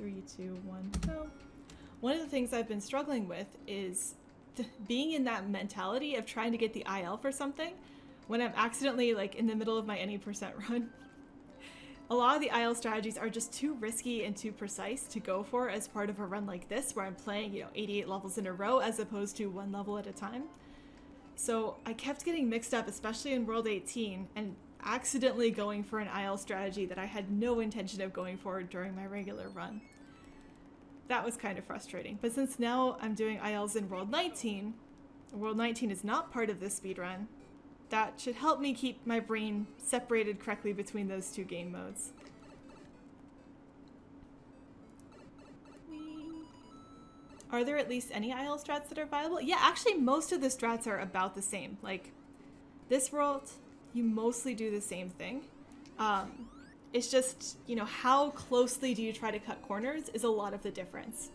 3, 2, 1, go. One of the things I've been struggling with is being in that mentality of trying to get the IL for something when I'm accidentally like in the middle of my any percent run. A lot of the IL strategies are just too risky and too precise to go for as part of a run like this where I'm playing, 88 levels in a row as opposed to one level at a time. So I kept getting mixed up, especially in World 18, and accidentally going for an IL strategy that I had no intention of going for during my regular run. That was kind of frustrating. But since now I'm doing ILs in World 19, World 19 is not part of this speedrun, that should help me keep my brain separated correctly between those two game modes. Are there at least any IL strats that are viable? Yeah, actually most of the strats are about the same. Like, this world, you mostly do the same thing. It's just, how closely do you try to cut corners is a lot of the difference.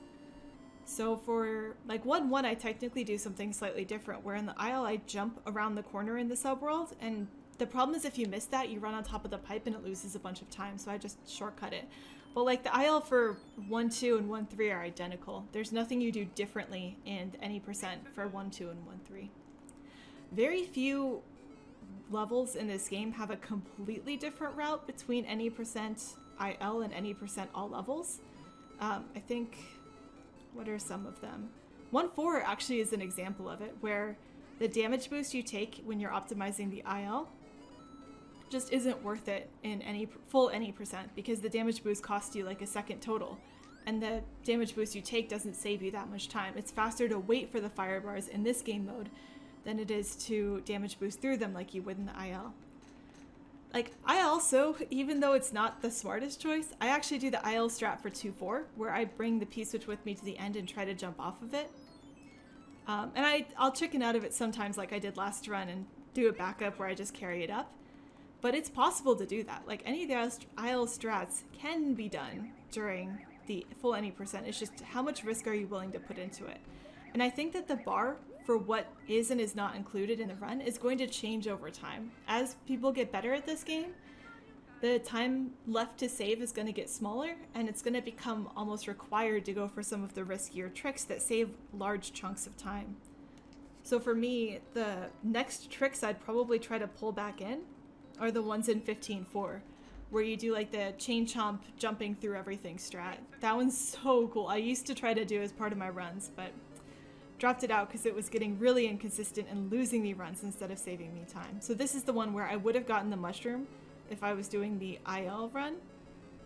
So for, like, 1-1, I technically do something slightly different, where in the IL I jump around the corner in the subworld, and the problem is if you miss that, you run on top of the pipe and it loses a bunch of time, so I just shortcut it. But, like, the IL for 1-2 and 1-3 are identical. There's nothing you do differently in any percent for 1-2 and 1-3. Very few levels in this game have a completely different route between any percent IL and any percent all levels. I think, what are some of them? 1-4 actually is an example of it, where the damage boost you take when you're optimizing the IL just isn't worth it in any full any percent, because the damage boost costs you like a second total, and the damage boost you take doesn't save you that much time. It's faster to wait for the fire bars in this game mode than it is to damage boost through them like you would in the IL. Like, I also, even though it's not the smartest choice, I actually do the IL strat for 2-4, where I bring the P-switch with me to the end and try to jump off of it. And I'll chicken out of it sometimes like I did last run and do a backup where I just carry it up. But it's possible to do that. Like, any of the IL strats can be done during the full any percent. It's just how much risk are you willing to put into it? And I think that the bar for what is and is not included in the run is going to change over time. As people get better at this game, the time left to save is going to get smaller, and it's going to become almost required to go for some of the riskier tricks that save large chunks of time. So for me, the next tricks I'd probably try to pull back in are the ones in 15-4, where you do like the chain chomp jumping through everything strat. That one's so cool. I used to try to do as part of my runs, but dropped it out because it was getting really inconsistent and losing me runs instead of saving me time. So this is the one where I would have gotten the mushroom if I was doing the IL run,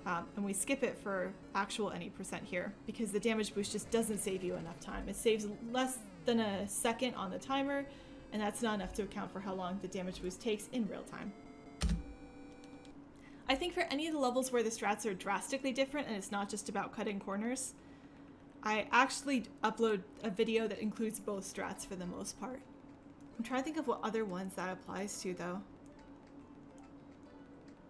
and we skip it for actual any percent here because the damage boost just doesn't save you enough time. It saves less than a second on the timer, and that's not enough to account for how long the damage boost takes in real time. I think for any of the levels where the strats are drastically different and it's not just about cutting corners, I actually upload a video that includes both strats for the most part. I'm trying to think of what other ones that applies to, though.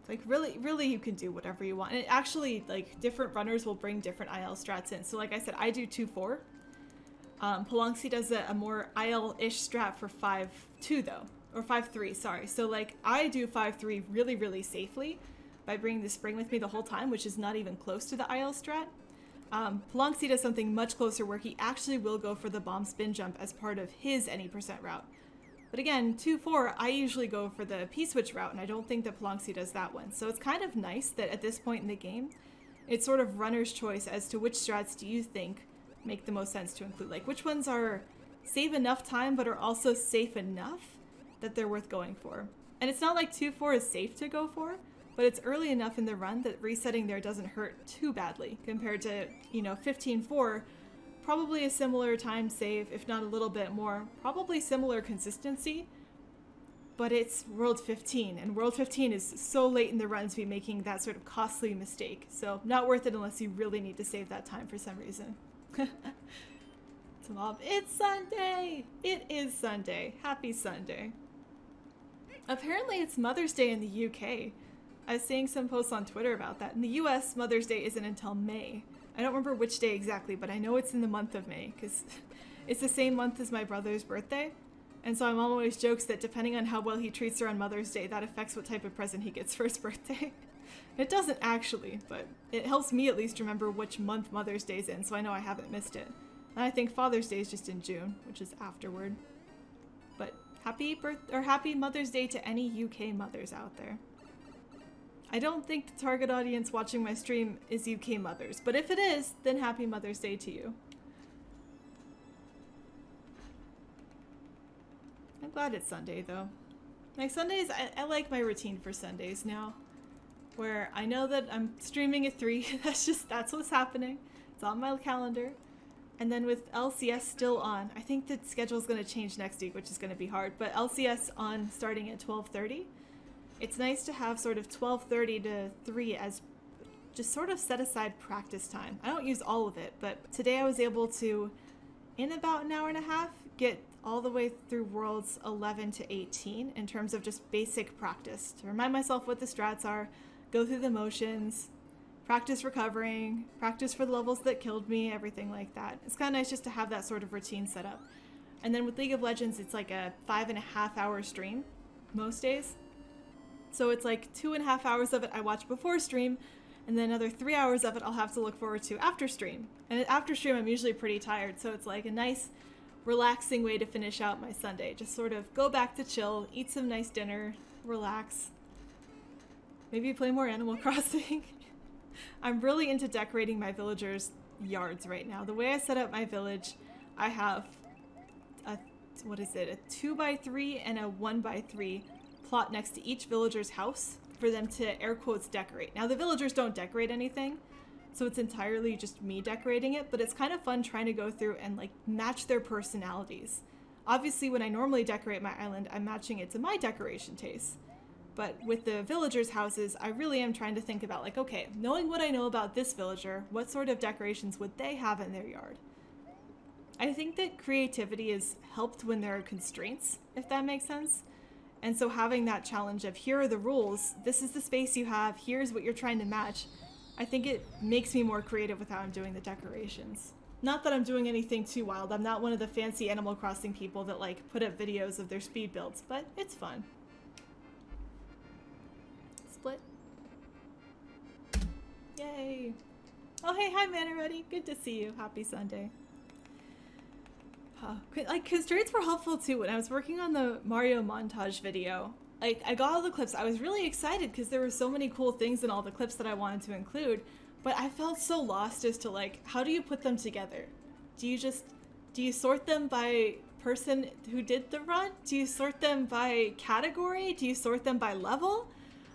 Like, really you can do whatever you want. And it actually, like, different runners will bring different IL strats in. So like I said, I do 2-4. Bouncy does a more IL-ish strat for 5-2, though. Or 5-3, sorry. So, like, I do 5-3 really safely by bringing the spring with me the whole time, which is not even close to the IL strat. Bouncy does something much closer where he actually will go for the bomb spin jump as part of his any percent route. But again, 2-4, I usually go for the P-switch route, and I don't think that Bouncy does that one. So it's kind of nice that at this point in the game, it's sort of runner's choice as to which strats do you think make the most sense to include. Like, which ones are save enough time but are also safe enough that they're worth going for. And it's not like 2-4 is safe to go for, but it's early enough in the run that resetting there doesn't hurt too badly compared to, 15-4, probably a similar time save, if not a little bit more, probably similar consistency, but it's World 15, and World 15 is so late in the run to be making that sort of costly mistake, so not worth it unless you really need to save that time for some reason. Mob, it's Sunday! It is Sunday. Happy Sunday. Apparently it's Mother's Day in the UK. I was seeing some posts on Twitter about that. In the US, Mother's Day isn't until May. I don't remember which day exactly, but I know it's in the month of May, because it's the same month as my brother's birthday. And so my mom always jokes that depending on how well he treats her on Mother's Day, that affects what type of present he gets for his birthday. It doesn't actually, but it helps me at least remember which month Mother's Day's in, so I know I haven't missed it. And I think Father's Day is just in June, which is afterward. But happy Mother's Day to any UK mothers out there. I don't think the target audience watching my stream is UK mothers, but if it is, then happy Mother's Day to you. I'm glad it's Sunday though. Like Sundays, I like my routine for Sundays now, where I know that I'm streaming at 3. That's what's happening. It's on my calendar. And then with LCS still on, I think the schedule's going to change next week, which is going to be hard, but LCS on starting at 12:30. It's nice to have sort of 12:30 to 3 as just sort of set aside practice time. I don't use all of it, but today I was able to, in about an hour and a half, get all the way through Worlds 11 to 18 in terms of just basic practice, to remind myself what the strats are, go through the motions, practice recovering, practice for the levels that killed me, everything like that. It's kind of nice just to have that sort of routine set up. And then with League of Legends, it's like a 5.5 hour stream most days. So it's like 2.5 hours of it I watch before stream, and then another 3 hours of it I'll have to look forward to after stream. And after stream, I'm usually pretty tired, so it's like a nice, relaxing way to finish out my Sunday. Just sort of go back to chill, eat some nice dinner, relax. Maybe play more Animal Crossing. I'm really into decorating my villagers' yards right now. The way I set up my village, I have a 2x3 and a 1x3 plot next to each villager's house for them to air quotes decorate. Now the villagers don't decorate anything, so it's entirely just me decorating it, but it's kind of fun trying to go through and like match their personalities. Obviously when I normally decorate my island, I'm matching it to my decoration taste. But with the villagers' houses, I really am trying to think about like, okay, knowing what I know about this villager, what sort of decorations would they have in their yard? I think that creativity is helped when there are constraints, if that makes sense. And so having that challenge of here are the rules, this is the space you have, here's what you're trying to match, I think it makes me more creative with how I'm doing the decorations. Not that I'm doing anything too wild, I'm not one of the fancy Animal Crossing people that like put up videos of their speed builds, but it's fun. Split. Yay. Oh hey, hi Manareti, good to see you, happy Sunday. Like constraints were helpful too. When I was working on the Mario montage video, like I got all the clips. I was really excited because there were so many cool things in all the clips that I wanted to include, but I felt so lost as to like, how do you put them together? Do you sort them by person who did the run? Do you sort them by category? Do you sort them by level?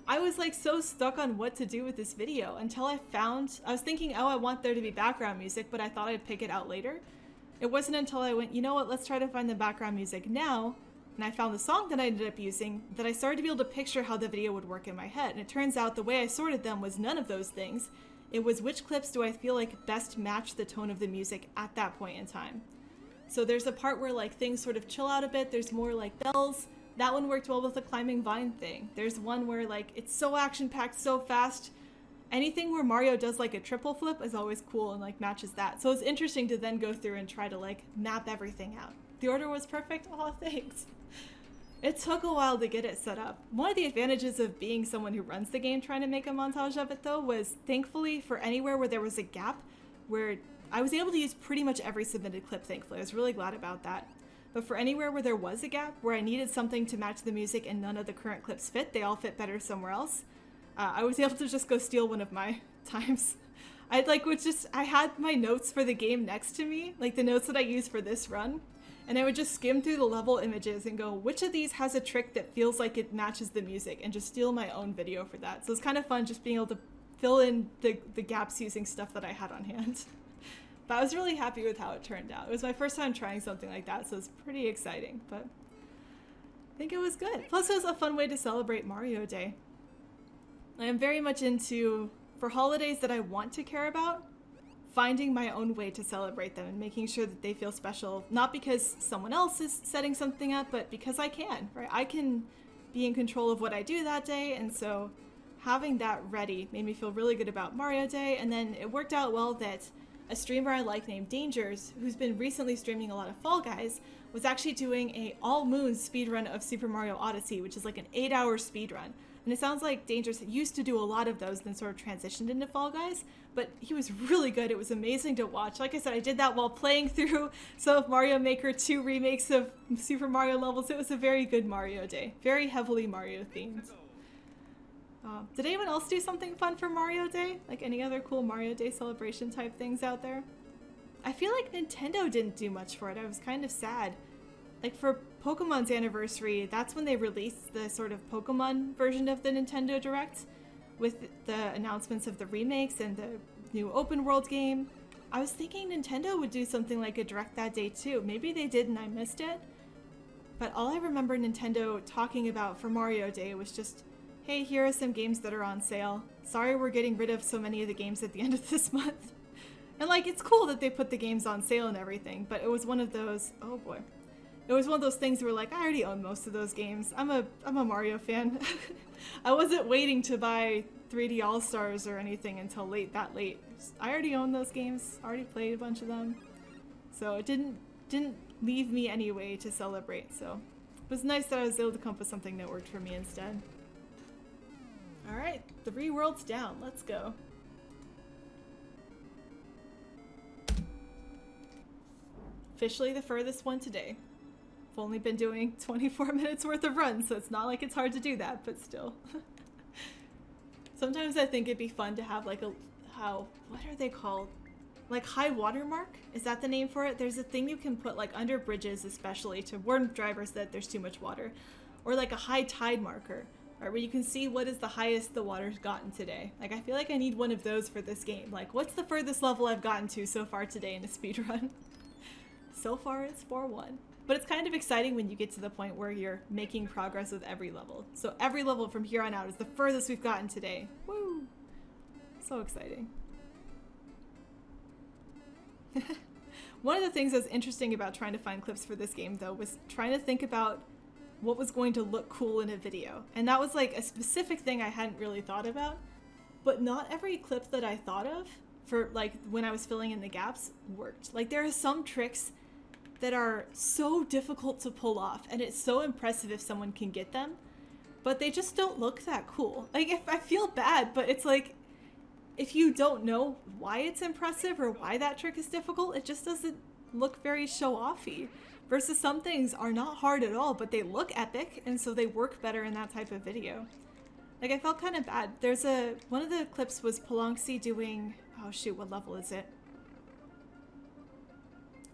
I was like so stuck on what to do with this video until I was thinking, oh, I want there to be background music, but I thought I'd pick it out later. It wasn't until I went, you know what, let's try to find the background music now, and I found the song that I ended up using, that I started to be able to picture how the video would work in my head. And it turns out the way I sorted them was none of those things. It was which clips do I feel like best match the tone of the music at that point in time. So there's a part where like things sort of chill out a bit, there's more like bells. That one worked well with the climbing vine thing. There's one where like it's so action-packed, so fast. Anything where Mario does like a triple flip is always cool and like matches that. So it's interesting to then go through and try to like map everything out. The order was perfect? Oh, thanks. It took a while to get it set up. One of the advantages of being someone who runs the game trying to make a montage of it though was thankfully for anywhere where there was a gap where I was able to use pretty much every submitted clip, thankfully. I was really glad about that. But for anywhere where there was a gap, where I needed something to match the music and none of the current clips fit, they all fit better somewhere else. I was able to just go steal one of my times. I had my notes for the game next to me, like the notes that I use for this run, and I would just skim through the level images and go, which of these has a trick that feels like it matches the music, and just steal my own video for that. So it's kind of fun just being able to fill in the gaps using stuff that I had on hand. But I was really happy with how it turned out. It was my first time trying something like that, so it's pretty exciting, but I think it was good. Plus it was a fun way to celebrate Mario Day. I am very much into, for holidays that I want to care about, finding my own way to celebrate them and making sure that they feel special, not because someone else is setting something up, but because I can, right? I can be in control of what I do that day, and so having that ready made me feel really good about Mario Day. And then it worked out well that a streamer I like named Dangers, who's been recently streaming a lot of Fall Guys, was actually doing a all moons speedrun of Super Mario Odyssey, which is like an 8-hour speedrun. And it sounds like Dangerous used to do a lot of those, then sort of transitioned into Fall Guys. But he was really good. It was amazing to watch. Like I said, I did that while playing through some of Mario Maker 2 remakes of Super Mario levels. It was a very good Mario day. Very heavily Mario themed. Did anyone else do something fun for Mario Day? Like any other cool Mario Day celebration type things out there? I feel like Nintendo didn't do much for it. I was kind of sad. Like for Pokemon's anniversary, that's when they released the sort of Pokemon version of the Nintendo Direct with the announcements of the remakes and the new open world game. I was thinking Nintendo would do something like a Direct that day too. Maybe they did and I missed it. But all I remember Nintendo talking about for Mario Day was just, hey, here are some games that are on sale. Sorry we're getting rid of so many of the games at the end of this month. And like, it's cool that they put the games on sale and everything, but it was one of those, oh boy. It was one of those things where like, I already own most of those games. I'm a Mario fan. I wasn't waiting to buy 3D All-Stars or anything until that late. I already own those games, already played a bunch of them. So it didn't leave me any way to celebrate, so it was nice that I was able to come up with something that worked for me instead. Alright, 3 worlds down, let's go. Officially the furthest one today. I've only been doing 24 minutes worth of runs, so it's not like it's hard to do that, but still. Sometimes I think it'd be fun to have like what are they called? Like high water mark? Is that the name for it? There's a thing you can put like under bridges especially to warn drivers that there's too much water. Or like a high tide marker, right, where you can see what is the highest the water's gotten today. Like I feel like I need one of those for this game. Like what's the furthest level I've gotten to so far today in a speedrun? So far it's 4-1. But it's kind of exciting when you get to the point where you're making progress with every level. So every level from here on out is the furthest we've gotten today. Woo! So exciting. One of the things that's interesting about trying to find clips for this game though was trying to think about what was going to look cool in a video. And that was like a specific thing I hadn't really thought about. But not every clip that I thought of for like when I was filling in the gaps worked. Like there are some tricks that are so difficult to pull off, and it's so impressive if someone can get them, but they just don't look that cool. Like, if I feel bad, but it's like, if you don't know why it's impressive or why that trick is difficult, it just doesn't look very show-offy. Versus some things are not hard at all, but they look epic, and so they work better in that type of video. Like, I felt kind of bad. One of the clips was Bouncy doing, oh shoot, what level is it?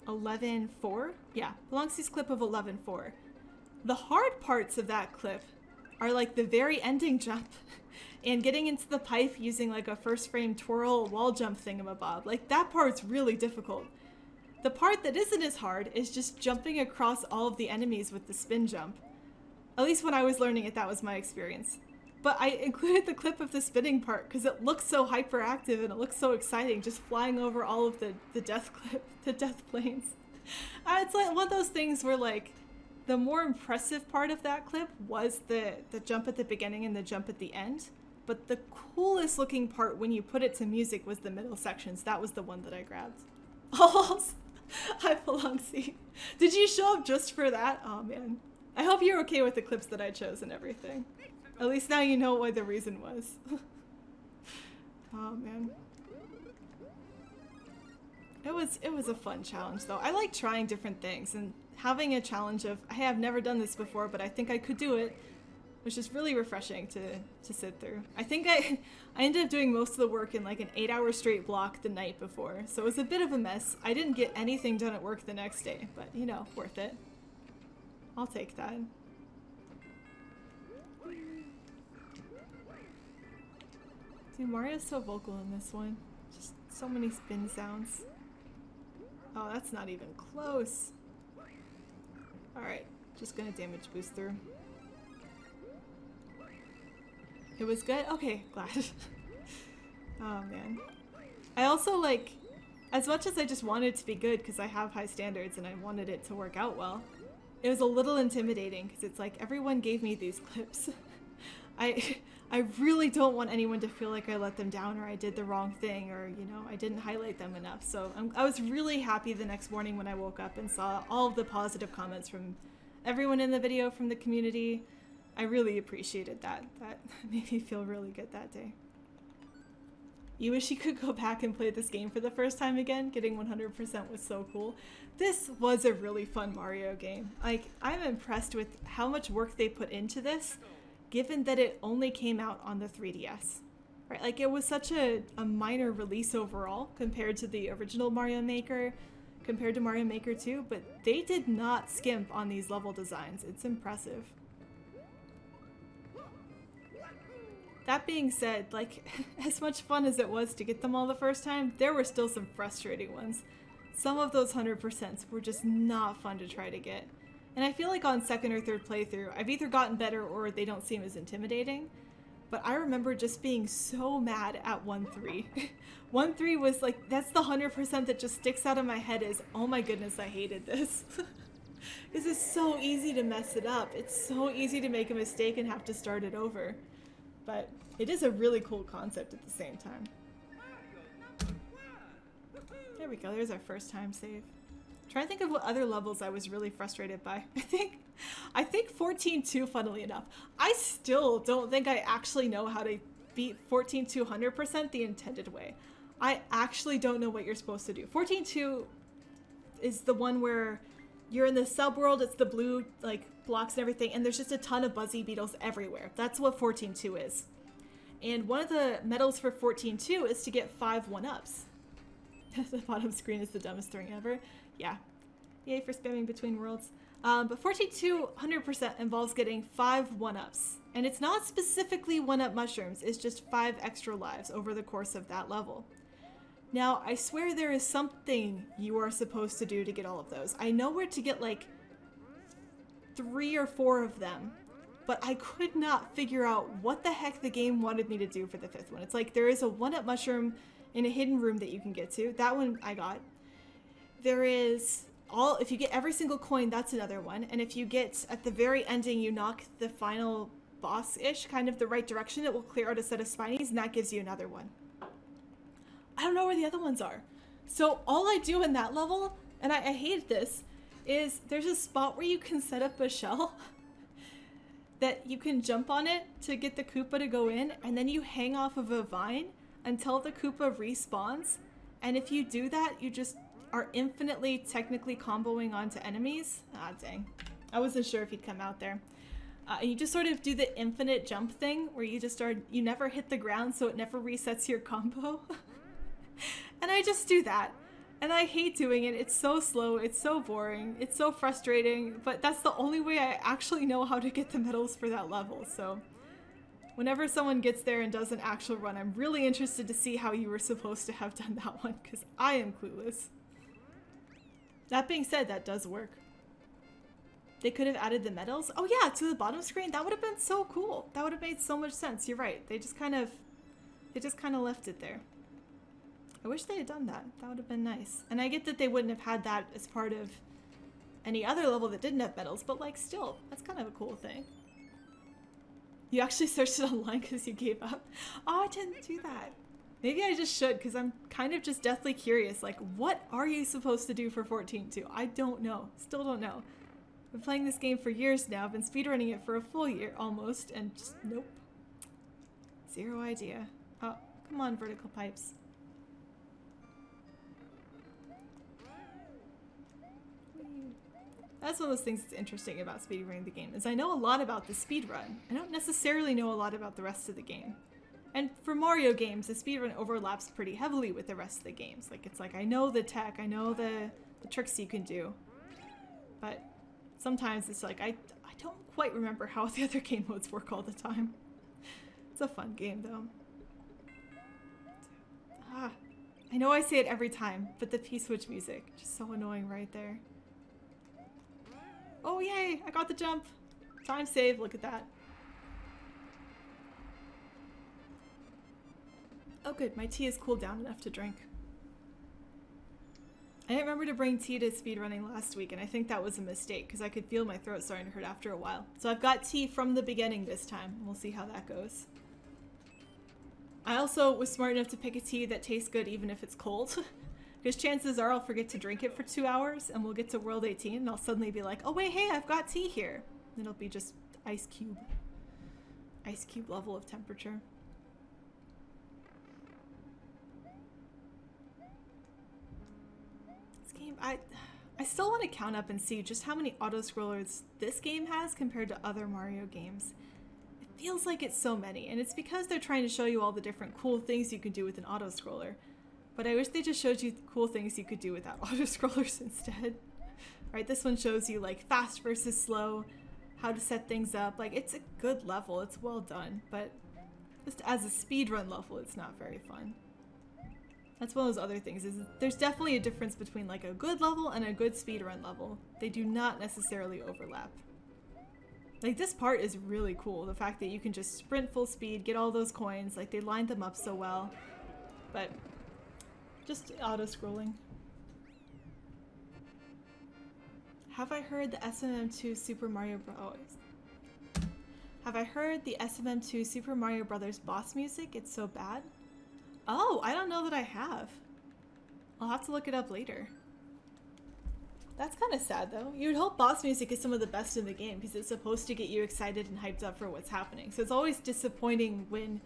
11-4? Yeah, Bouncy's clip of 11-4. The hard parts of that clip are like the very ending jump and getting into the pipe using like a first frame twirl wall jump thingamabob. Like that part's really difficult. The part that isn't as hard is just jumping across all of the enemies with the spin jump. At least when I was learning it, that was my experience. But I included the clip of the spinning part because it looks so hyperactive and it looks so exciting, just flying over all of the death planes. It's like one of those things where like the more impressive part of that clip was the jump at the beginning and the jump at the end. But the coolest looking part when you put it to music was the middle sections. That was the one that I grabbed. Oh, hi Bouncy. Did you show up just for that? Oh man. I hope you're okay with the clips that I chose and everything. At least now you know what the reason was. Oh man. It was a fun challenge though. I like trying different things and having a challenge of, hey, I've never done this before, but I think I could do it, which is really refreshing to sit through. I think I ended up doing most of the work in like an 8-hour straight block the night before, so it was a bit of a mess. I didn't get anything done at work the next day, but you know, worth it. I'll take that. Dude, Mario's so vocal in this one. Just so many spin sounds. Oh, that's not even close. Alright, just gonna damage boost through. It was good? Okay, glad. Oh man. I also like, as much as I just wanted it to be good because I have high standards and I wanted it to work out well, it was a little intimidating because it's like everyone gave me these clips. I really don't want anyone to feel like I let them down or I did the wrong thing or, you know, I didn't highlight them enough. So I was really happy the next morning when I woke up and saw all of the positive comments from everyone in the video, from the community. I really appreciated that. That made me feel really good that day. You wish you could go back and play this game for the first time again? Getting 100% was so cool. This was a really fun Mario game. Like, I'm impressed with how much work they put into this, given that it only came out on the 3DS. Right? Like, it was such a minor release overall compared to the original Mario Maker, compared to Mario Maker 2, but they did not skimp on these level designs. It's impressive. That being said, like, as much fun as it was to get them all the first time, there were still some frustrating ones. Some of those 100% were just not fun to try to get. And I feel like on second or third playthrough, I've either gotten better or they don't seem as intimidating. But I remember just being so mad at 1-3. 1-3 was like, that's the 100% that just sticks out of my head is, oh my goodness, I hated this. This is so easy to mess it up. It's so easy to make a mistake and have to start it over. But it is a really cool concept at the same time. There we go, there's our first time save. Trying to think of what other levels I was really frustrated by. I think 14-2, funnily enough. I still don't think I actually know how to beat 14-2 100% the intended way. I actually don't know what you're supposed to do. 14-2 is the one where you're in the subworld, it's the blue like blocks and everything, and there's just a ton of Buzzy Beetles everywhere. That's what 14-2 is. And one of the medals for 14-2 is to get 5 1-ups. The bottom screen is the dumbest thing ever. Yeah. Yay for spamming between worlds. But 14-2 100% involves getting 5 1-ups. And it's not specifically 1-up mushrooms, it's just 5 extra lives over the course of that level. Now, I swear there is something you are supposed to do to get all of those. I know where to get like 3 or 4 of them, but I could not figure out what the heck the game wanted me to do for the 5th one. It's like there is a 1-up mushroom in a hidden room that you can get to. That one I got. There is if you get every single coin, that's another one. And if you get, at the very ending, you knock the final boss-ish kind of the right direction, it will clear out a set of spinies, and that gives you another one. I don't know where the other ones are. So all I do in that level, and I hate this, is there's a spot where you can set up a shell that you can jump on it to get the Koopa to go in, and then you hang off of a vine until the Koopa respawns. And if you do that, you just are infinitely technically comboing onto enemies. Ah, dang. I wasn't sure if he'd come out there. And you just sort of do the infinite jump thing where you never hit the ground, so it never resets your combo. And I just do that. And I hate doing it. It's so slow. It's so boring. It's so frustrating. But that's the only way I actually know how to get the medals for that level. So whenever someone gets there and does an actual run, I'm really interested to see how you were supposed to have done that one, because I am clueless. That being said, that does work. They could have added the medals. Oh yeah, to the bottom screen. That would have been so cool. That would have made so much sense. You're right. They just kind of left it there. I wish they had done that. That would have been nice. And I get that they wouldn't have had that as part of any other level that didn't have medals, but like still, that's kind of a cool thing. You actually searched it online because you gave up? Oh, I didn't do that. Maybe I just should, because I'm kind of just deathly curious. Like, what are you supposed to do for 14-2? I don't know. Still don't know. I've been playing this game for years now. I've been speedrunning it for a full year almost, and just nope. Zero idea. Oh, come on, vertical pipes. That's one of those things that's interesting about speedrunning the game, is I know a lot about the speedrun. I don't necessarily know a lot about the rest of the game. And for Mario games, the speedrun overlaps pretty heavily with the rest of the games. Like, it's like, I know the tech, I know the tricks you can do. But sometimes it's like, I don't quite remember how the other game modes work all the time. It's a fun game, though. I know I say it every time, but the P-switch music, just so annoying right there. Oh yay, I got the jump. Time save, look at that. Oh good, my tea has cooled down enough to drink. I didn't remember to bring tea to speedrunning last week, and I think that was a mistake because I could feel my throat starting to hurt after a while. So I've got tea from the beginning this time. We'll see how that goes. I also was smart enough to pick a tea that tastes good even if it's cold. Because chances are I'll forget to drink it for 2 hours and we'll get to World 18 and I'll suddenly be like, oh wait, hey, I've got tea here. And it'll be just ice cube. ice cube level of temperature. This game, I still want to count up and see just how many auto-scrollers this game has compared to other Mario games. It feels like it's so many, and it's because they're trying to show you all the different cool things you can do with an auto-scroller. But I wish they just showed you cool things you could do without auto-scrollers instead. Right, this one shows you like fast versus slow, how to set things up. Like, it's a good level, it's well done, but just as a speedrun level, it's not very fun. That's one of those other things, is there's definitely a difference between like a good level and a good speedrun level. They do not necessarily overlap. Like, this part is really cool, the fact that you can just sprint full speed, get all those coins, like they lined them up so well. But just auto-scrolling. Have I heard the SMM2 Super Mario Bros. Have I heard the SMM2 Super Mario Brothers boss music? It's so bad. Oh, I don't know that I have. I'll have to look it up later. That's kind of sad though. You would hope boss music is some of the best in the game because it's supposed to get you excited and hyped up for what's happening. So it's always disappointing when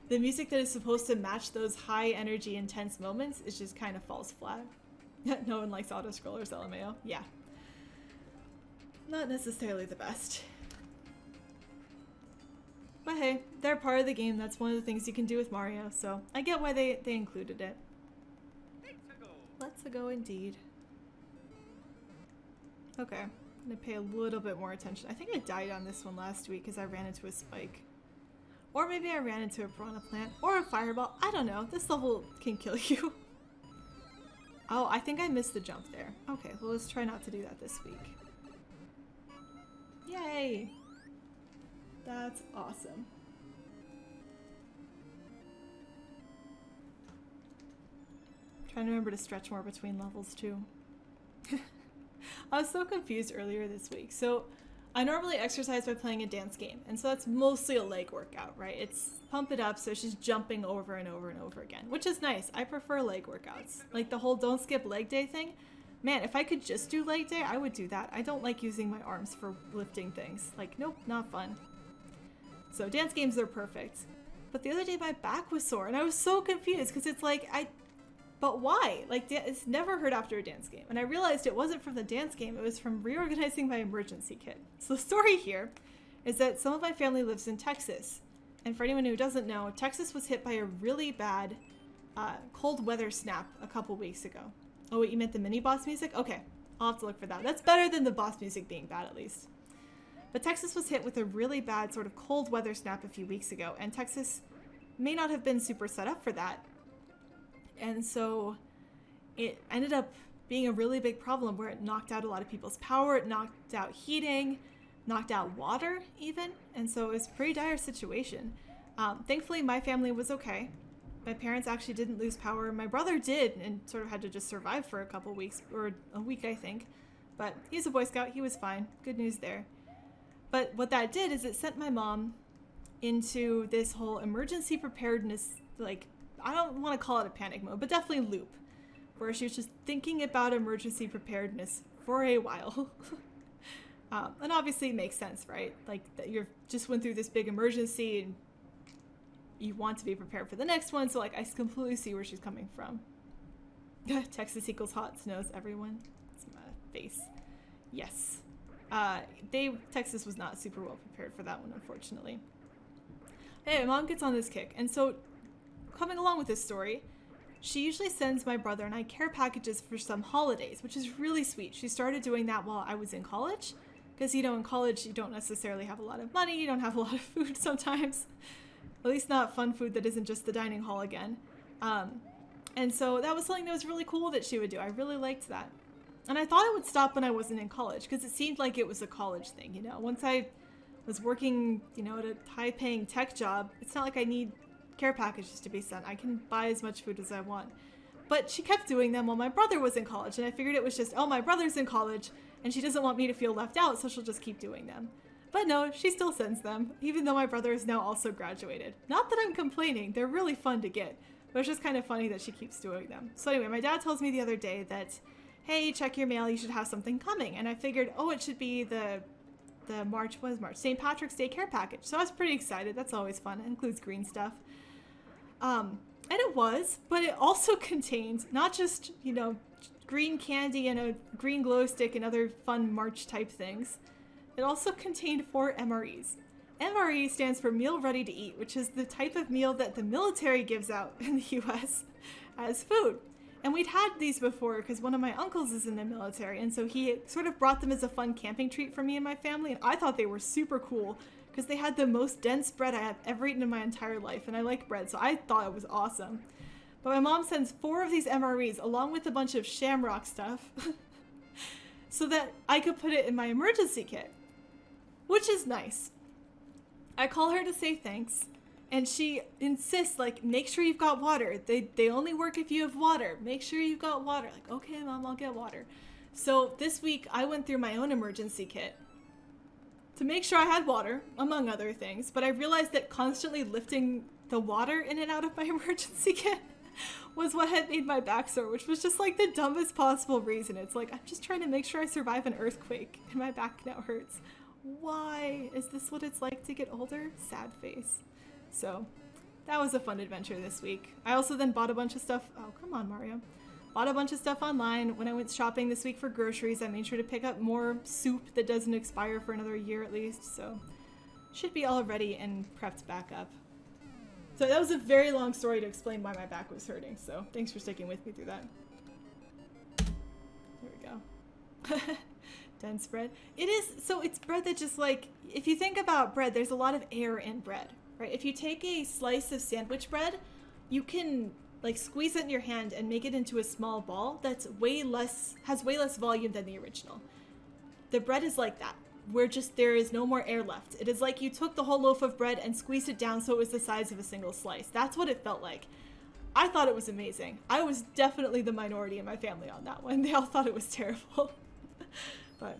the music that is supposed to match those high energy intense moments is just kind of falls flat. No one likes auto-scrollers, LMAO. Yeah. Not necessarily the best. But hey, they're part of the game. That's one of the things you can do with Mario, so I get why they included it. Let's go indeed. Okay, I'm gonna pay a little bit more attention. I think I died on this one last week because I ran into a spike. Or maybe I ran into a piranha plant or a fireball. I don't know. This level can kill you. Oh, I think I missed the jump there. Okay, well let's try not to do that this week. Yay! That's awesome. Trying to remember to stretch more between levels too. I was so confused earlier this week. So I normally exercise by playing a dance game, and so that's mostly a leg workout, right? It's pump it up, so it's just jumping over and over and over again, which is nice. I prefer leg workouts. Like the whole don't skip leg day thing. Man, if I could just do leg day, I would do that. I don't like using my arms for lifting things. Like, nope, not fun. So dance games are perfect. But the other day my back was sore, and I was so confused because it's like, but why? Like, it's never hurt after a dance game. And I realized it wasn't from the dance game, it was from reorganizing my emergency kit. So the story here is that some of my family lives in Texas. And for anyone who doesn't know, Texas was hit by a really bad cold weather snap a couple weeks ago. Oh wait, you meant the mini boss music? Okay, I'll have to look for that. That's better than the boss music being bad at least. But Texas was hit with a really bad sort of cold weather snap a few weeks ago, and Texas may not have been super set up for that. And so it ended up being a really big problem where it knocked out a lot of people's power, it knocked out heating, knocked out water even, and so it was a pretty dire situation. Thankfully, my family was okay. My parents actually didn't lose power. My brother did and sort of had to just survive for a couple weeks, or a week I think. But he's a Boy Scout, he was fine. Good news there. But what that did is it sent my mom into this whole emergency preparedness, like, I don't want to call it a panic mode, but definitely loop, where she was just thinking about emergency preparedness for a while. And obviously it makes sense, right? Like, that you're just went through this big emergency and you want to be prepared for the next one, so like I completely see where she's coming from. Texas equals hot, snows everyone. It's my face. Yes. Texas was not super well prepared for that one, unfortunately. Hey, Mom gets on this kick, and so coming along with this story, she usually sends my brother and I care packages for some holidays, which is really sweet. She started doing that while I was in college, because, you know, in college you don't necessarily have a lot of money, you don't have a lot of food sometimes. At least not fun food that isn't just the dining hall again. And so that was something that was really cool that she would do. I really liked that. And I thought it would stop when I wasn't in college, because it seemed like it was a college thing, you know. Once I was working, you know, at a high-paying tech job, it's not like I need care packages to be sent. I can buy as much food as I want. But she kept doing them while my brother was in college, and I figured it was just, oh, my brother's in college, and she doesn't want me to feel left out, so she'll just keep doing them. But no, she still sends them, even though my brother is now also graduated. Not that I'm complaining, they're really fun to get, but it's just kind of funny that she keeps doing them. So anyway, my dad tells me the other day that, hey, check your mail, you should have something coming. And I figured, oh, it should be the the March St. Patrick's Day care package. So I was pretty excited. That's always fun. It includes green stuff. And it was, but it also contained not just, you know, green candy and a green glow stick and other fun March type things. It also contained 4 MREs. MRE stands for Meal Ready to Eat, which is the type of meal that the military gives out in the US as food. And we'd had these before because one of my uncles is in the military, and so he sort of brought them as a fun camping treat for me and my family, and I thought they were super cool because they had the most dense bread I have ever eaten in my entire life, and I like bread, so I thought it was awesome. But my mom sends 4 of these MREs along with a bunch of shamrock stuff so that I could put it in my emergency kit, which is nice. I call her to say thanks, and she insists, like, make sure you've got water. They only work if you have water. Make sure you've got water. Like, okay, Mom, I'll get water. So this week, I went through my own emergency kit to make sure I had water, among other things, but I realized that constantly lifting the water in and out of my emergency kit was what had made my back sore, which was just, like, the dumbest possible reason. It's like, I'm just trying to make sure I survive an earthquake, and my back now hurts. Why? Is this what it's like to get older? Sad face. So that was a fun adventure this week. I also then bought a bunch of stuff. Oh, come on, Mario. Bought a bunch of stuff online. When I went shopping this week for groceries, I made sure to pick up more soup that doesn't expire for another year at least. So should be all ready and prepped back up. So that was a very long story to explain why my back was hurting. So thanks for sticking with me through that. There we go. Dense bread. It is, so it's bread that just, like, if you think about bread, there's a lot of air in bread, right? If you take a slice of sandwich bread, you can, like, squeeze it in your hand and make it into a small ball that's has way less volume than the original. The bread is like that, where just there is no more air left. It is like you took the whole loaf of bread and squeezed it down so it was the size of a single slice. That's what it felt like. I thought it was amazing. I was definitely the minority in my family on that one. They all thought it was terrible. But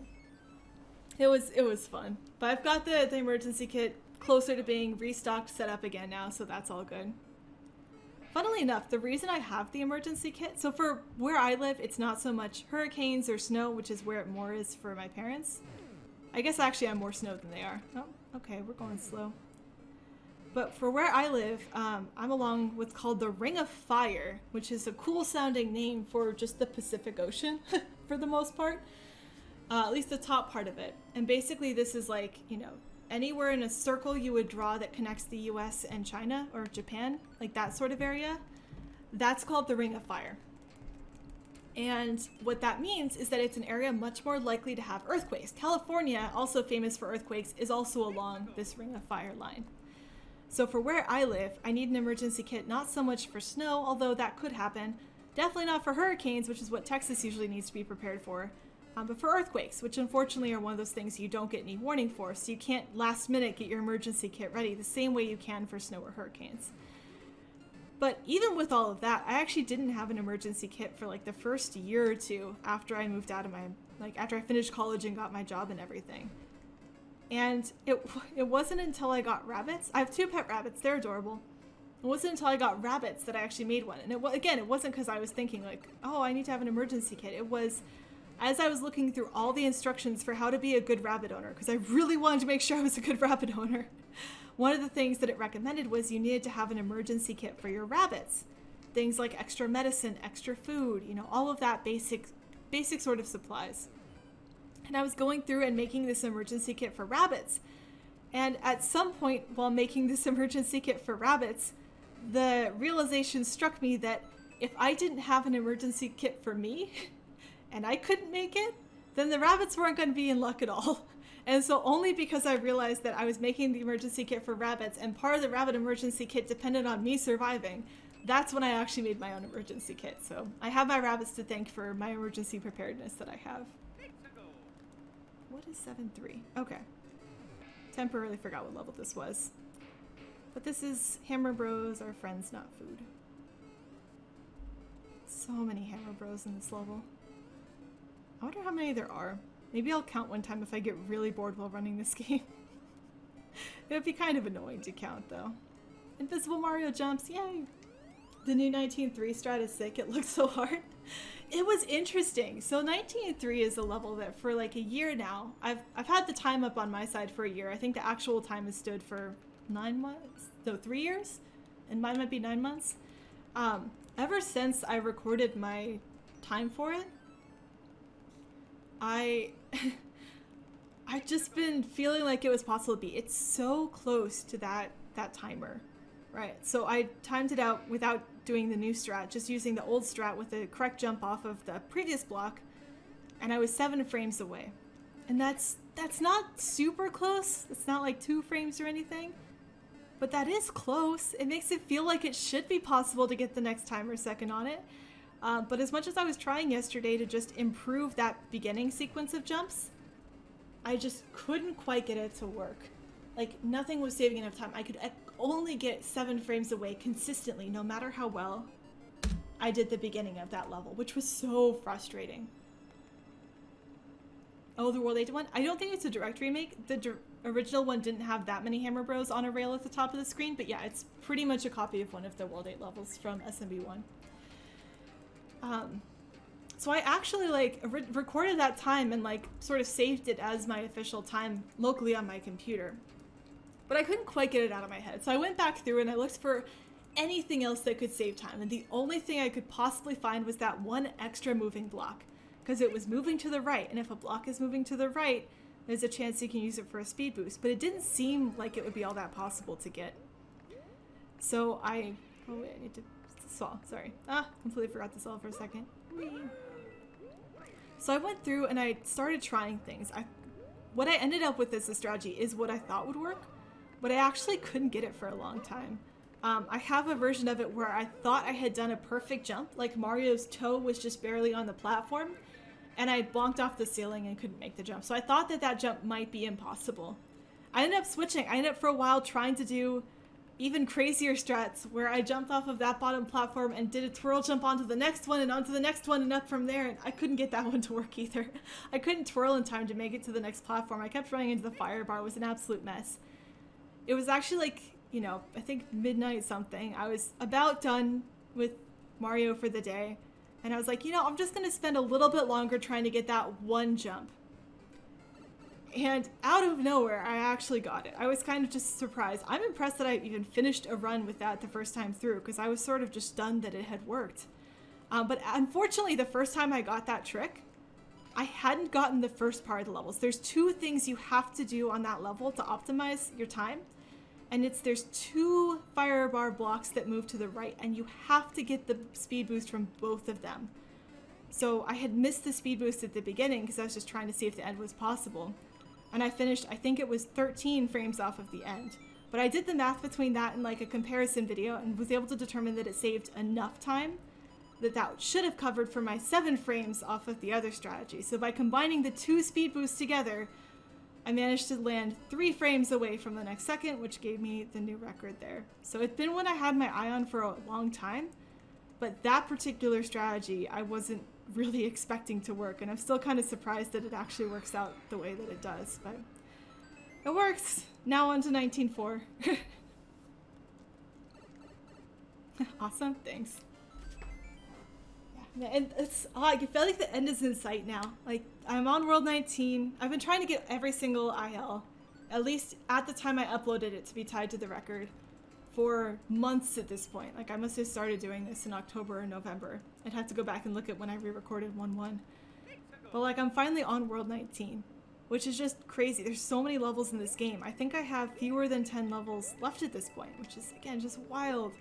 it was fun. But I've got the emergency kit closer to being restocked, set up again now, so that's all good. Funnily enough, the reason I have the emergency kit, so for where I live, it's not so much hurricanes or snow, which is where it more is for my parents. I guess actually I'm more snow than they are. Oh, okay, we're going slow. But for where I live, I'm along what's called the Ring of Fire, which is a cool sounding name for just the Pacific Ocean for the most part. At least the top part of it. And basically this is like, you know, anywhere in a circle you would draw that connects the US and China or Japan, like that sort of area, that's called the Ring of Fire. And what that means is that it's an area much more likely to have earthquakes. California, also famous for earthquakes, is also along this Ring of Fire line. So for where I live, I need an emergency kit, not so much for snow, although that could happen. Definitely not for hurricanes, which is what Texas usually needs to be prepared for. But for earthquakes, which unfortunately are one of those things you don't get any warning for, so you can't last minute get your emergency kit ready the same way you can for snow or hurricanes. But even with all of that, I actually didn't have an emergency kit for like the first year or two after I moved out of after I finished college and got my job and everything. And it wasn't until I got rabbits. I have 2 pet rabbits, they're adorable. It wasn't until I got rabbits that I actually made one. And it wasn't because I was thinking like, oh, I need to have an emergency kit. It was as I was looking through all the instructions for how to be a good rabbit owner, because I really wanted to make sure I was a good rabbit owner. One of the things that it recommended was you needed to have an emergency kit for your rabbits. Things like extra medicine, extra food, you know, all of that basic sort of supplies. And I was going through and making this emergency kit for rabbits. And at some point while making this emergency kit for rabbits, the realization struck me that if I didn't have an emergency kit for me, and I couldn't make it, then the rabbits weren't going to be in luck at all. And so only because I realized that I was making the emergency kit for rabbits and part of the rabbit emergency kit depended on me surviving, that's when I actually made my own emergency kit. So I have my rabbits to thank for my emergency preparedness that I have. What is 7-3? Okay. Temporarily forgot what level this was. But this is Hammer Bros, our friends, not food. So many Hammer Bros in this level. I wonder how many there are. Maybe I'll count one time if I get really bored while running this game. It would be kind of annoying to count, though. Invisible Mario jumps, yay! The new 19.3 strat is sick, it looks so hard. It was interesting. So 19.3 is a level that for like a year now, I've had the time up on my side for a year. I think the actual time has stood for 9 months, no, 3 years, and mine might be 9 months. Ever since I recorded my time for it, I've just been feeling like it was possible to beat. It's so close to that timer, right? So I timed it out without doing the new strat, just using the old strat with the correct jump off of the previous block, and I was 7 frames away. And that's not super close. It's not like 2 frames or anything, but that is close. It makes it feel like it should be possible to get the next timer second on it. But as much as I was trying yesterday to just improve that beginning sequence of jumps, I just couldn't quite get it to work. Like, nothing was saving enough time. I could only get 7 frames away consistently, no matter how well I did the beginning of that level, which was so frustrating. Oh, the World 8 one? I don't think it's a direct remake. The original one didn't have that many Hammer Bros on a rail at the top of the screen, but yeah, it's pretty much a copy of one of the World 8 levels from SMM1. So I actually like recorded that time and like sort of saved it as my official time locally on my computer. But I couldn't quite get it out of my head. So I went back through and I looked for anything else that could save time. And the only thing I could possibly find was that one extra moving block, because it was moving to the right. And if a block is moving to the right, there's a chance you can use it for a speed boost. But it didn't seem like it would be all that possible to get. So oh wait, I need to solve, sorry. Completely forgot to solve for a second. Whee. So I went through and I started trying things. What I ended up with as a strategy is what I thought would work, but I actually couldn't get it for a long time. I have a version of it where I thought I had done a perfect jump, like Mario's toe was just barely on the platform, and I bonked off the ceiling and couldn't make the jump. So I thought that jump might be impossible. I ended up switching. I ended up for a while trying to do even crazier strats where I jumped off of that bottom platform and did a twirl jump onto the next one and onto the next one and up from there, and I couldn't get that one to work either. I couldn't twirl in time to make it to the next platform. I kept running into the fire bar. It was an absolute mess. It was actually like, you know, I think midnight something. I was about done with Mario for the day, and I was like, you know, I'm just gonna spend a little bit longer trying to get that one jump. And out of nowhere, I actually got it. I was kind of just surprised. I'm impressed that I even finished a run with that the first time through, because I was sort of just stunned that it had worked. But unfortunately, the first time I got that trick, I hadn't gotten the first part of the levels. There's 2 things you have to do on that level to optimize your time. And there's 2 fire bar blocks that move to the right, and you have to get the speed boost from both of them. So I had missed the speed boost at the beginning because I was just trying to see if the end was possible. And I finished, I think it was 13 frames off of the end. But I did the math between that and like a comparison video and was able to determine that it saved enough time that should have covered for my 7 frames off of the other strategy. So by combining the 2 speed boosts together, I managed to land 3 frames away from the next second, which gave me the new record there. So it's been one I had my eye on for a long time, but that particular strategy I wasn't really expecting to work, and I'm still kind of surprised that it actually works out the way that it does, but it works. Now on to 19.4. Awesome, thanks. Yeah, and I feel like the end is in sight now. Like, I'm on World 19. I've been trying to get every single IL, at least at the time I uploaded it, to be tied to the record for months at this point. Like, I must have started doing this in October or November. I'd have to go back and look at when I re-recorded 1-1. But like, I'm finally on World 19, which is just crazy. There's so many levels in this game. I think I have fewer than 10 levels left at this point, which is, again, just wild.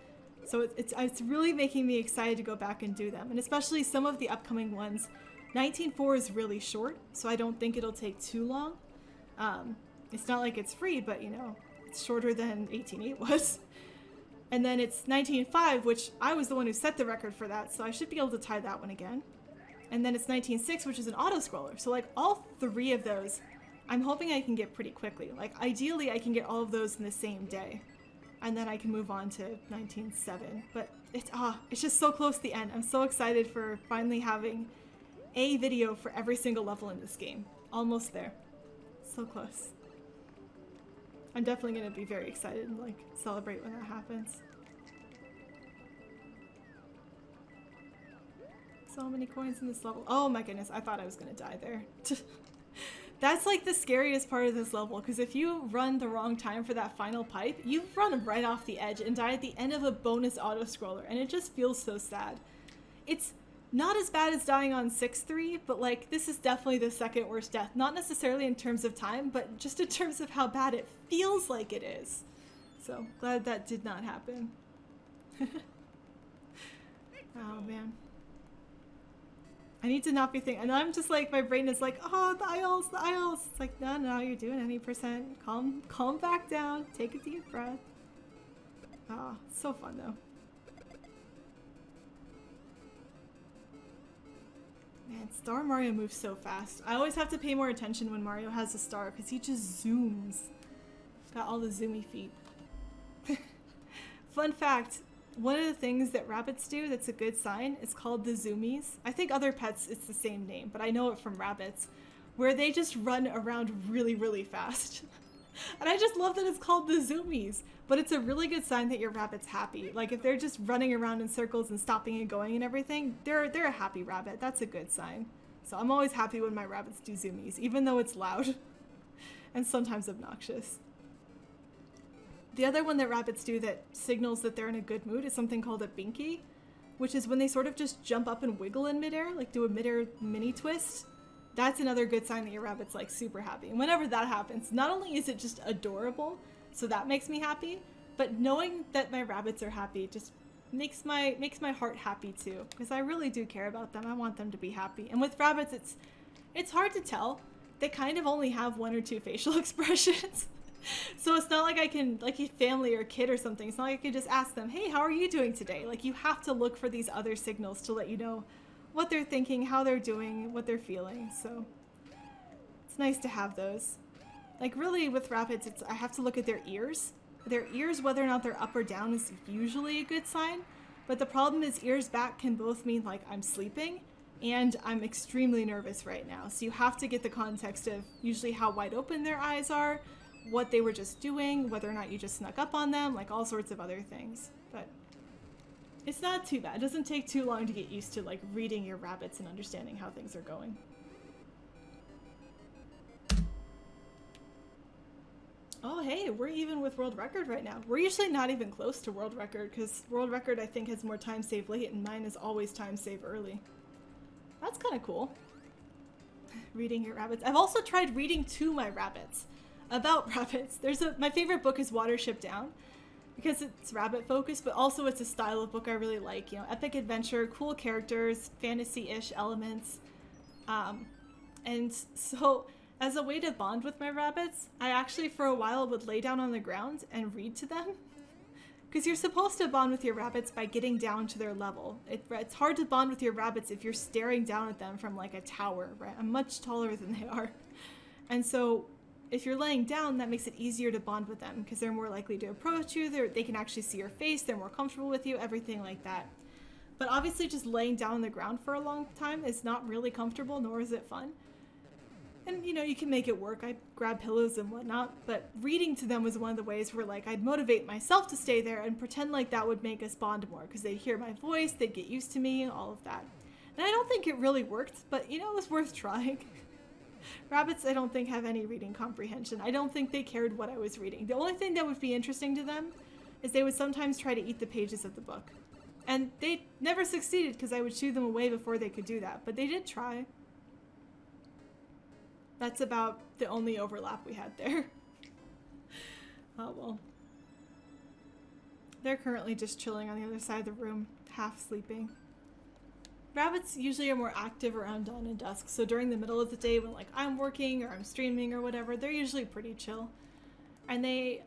So it's really making me excited to go back and do them, and especially some of the upcoming ones. 19.4 is really short, so I don't think it'll take too long. It's not like it's free, but you know, it's shorter than 18.8 was. And then it's 19.5, which I was the one who set the record for that, so I should be able to tie that one again. And then it's 19.6, which is an auto-scroller. So like, all 3 of those, I'm hoping I can get pretty quickly. Like, ideally, I can get all of those in the same day, and then I can move on to 19.7. But it's just so close to the end. I'm so excited for finally having a video for every single level in this game. Almost there. So close. I'm definitely going to be very excited and like celebrate when that happens. So many coins in this level. Oh my goodness, I thought I was gonna die there. That's like the scariest part of this level, because if you run the wrong time for that final pipe, you run right off the edge and die at the end of a bonus auto-scroller, and it just feels so sad. It's not as bad as dying on 6-3, but like this is definitely the second worst death. Not necessarily in terms of time, but just in terms of how bad it feels like it is. So glad that did not happen. Oh man. I need to not be thinking, and I'm just like, my brain is like, oh, the aisles, the aisles. It's like, no, you're doing any percent. Calm back down. Take a deep breath. Oh, so fun though. Man, Star Mario moves so fast. I always have to pay more attention when Mario has a star, because he just zooms. Got all the zoomy feet. Fun fact. One of the things that rabbits do that's a good sign is called the zoomies. I think other pets it's the same name, but I know it from rabbits, where they just run around really, really fast. And I just love that it's called the zoomies, but it's a really good sign that your rabbit's happy. Like if they're just running around in circles and stopping and going and everything, they're a happy rabbit. That's a good sign. So I'm always happy when my rabbits do zoomies, even though it's loud and sometimes obnoxious. The other one that rabbits do that signals that they're in a good mood is something called a binky, which is when they sort of just jump up and wiggle in midair, like do a midair mini twist. That's another good sign that your rabbit's like super happy. And whenever that happens, not only is it just adorable, so that makes me happy, but knowing that my rabbits are happy just makes my heart happy too, because I really do care about them. I want them to be happy. And with rabbits, it's hard to tell. They kind of only have one or two facial expressions. So it's not like I can, like a family or a kid or something, it's not like I can just ask them, hey, how are you doing today? Like you have to look for these other signals to let you know what they're thinking, how they're doing, what they're feeling. So it's nice to have those. Like really with rabbits, I have to look at their ears. Their ears, whether or not they're up or down, is usually a good sign. But the problem is ears back can both mean like I'm sleeping and I'm extremely nervous right now. So you have to get the context of usually how wide open their eyes are, what they were just doing, whether or not you just snuck up on them, like all sorts of other things. But it's not too bad. It doesn't take too long to get used to like reading your rabbits and understanding how things are going. Oh hey, we're even with world record right now. We're usually not even close to world record, because world record I think has more time save late and mine is always time save early. That's kind of cool. Reading your rabbits. I've also tried reading to my rabbits. About rabbits. My favorite book is Watership Down, because it's rabbit focused, but also it's a style of book I really like. You know, epic adventure, cool characters, fantasy-ish elements. And so as a way to bond with my rabbits, I actually for a while would lay down on the ground and read to them. Because you're supposed to bond with your rabbits by getting down to their level. It's hard to bond with your rabbits if you're staring down at them from like a tower, right? I'm much taller than they are. And so if you're laying down, that makes it easier to bond with them because they're more likely to approach you. They can actually see your face. They're more comfortable with you, everything like that. But obviously just laying down on the ground for a long time is not really comfortable, nor is it fun. And, you know, you can make it work. I grab pillows and whatnot, but reading to them was one of the ways where, like, I'd motivate myself to stay there and pretend like that would make us bond more because they'd hear my voice, they'd get used to me, and all of that. And I don't think it really worked, but, you know, it was worth trying. Rabbits, I don't think, have any reading comprehension. I don't think they cared what I was reading. The only thing that would be interesting to them is they would sometimes try to eat the pages of the book. And they never succeeded because I would shoo them away before they could do that, but they did try. That's about the only overlap we had there. Oh well. They're currently just chilling on the other side of the room, half sleeping. Rabbits usually are more active around dawn and dusk, so during the middle of the day when like I'm working or I'm streaming or whatever, they're usually pretty chill. And the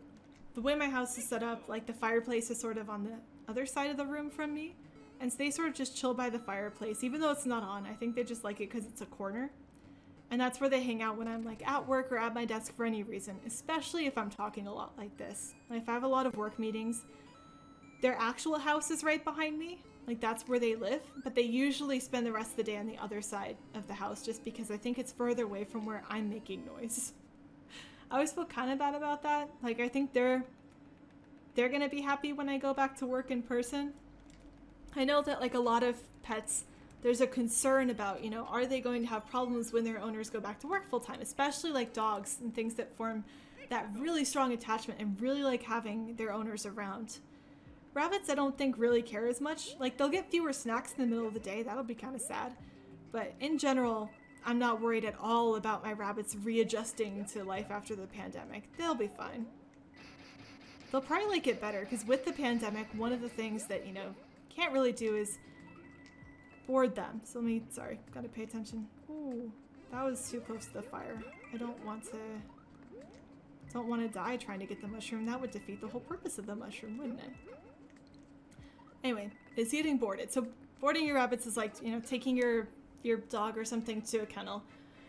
way my house is set up, like the fireplace is sort of on the other side of the room from me, and so they sort of just chill by the fireplace, even though it's not on. I think they just like it because it's a corner. And that's where they hang out when I'm like at work or at my desk for any reason, especially if I'm talking a lot like this. Like if I have a lot of work meetings, their actual house is right behind me. Like that's where they live, but they usually spend the rest of the day on the other side of the house just because I think it's further away from where I'm making noise. I always feel kind of bad about that. Like I think they're gonna be happy when I go back to work in person. I know that like a lot of pets there's a concern about, you know, are they going to have problems when their owners go back to work full time, especially like dogs and things that form that really strong attachment and really like having their owners around. Rabbits, I don't think really care as much. Like, they'll get fewer snacks in the middle of the day. That'll be kind of sad. But in general, I'm not worried at all about my rabbits readjusting to life after the pandemic. They'll be fine. They'll probably like it better, because with the pandemic, one of the things that, you know, can't really do is board them. So sorry, gotta pay attention. Ooh, that was too close to the fire. I don't want to die trying to get the mushroom. That would defeat the whole purpose of the mushroom, wouldn't it? Anyway, is getting boarded. So boarding your rabbits is like, you know, taking your dog or something to a kennel.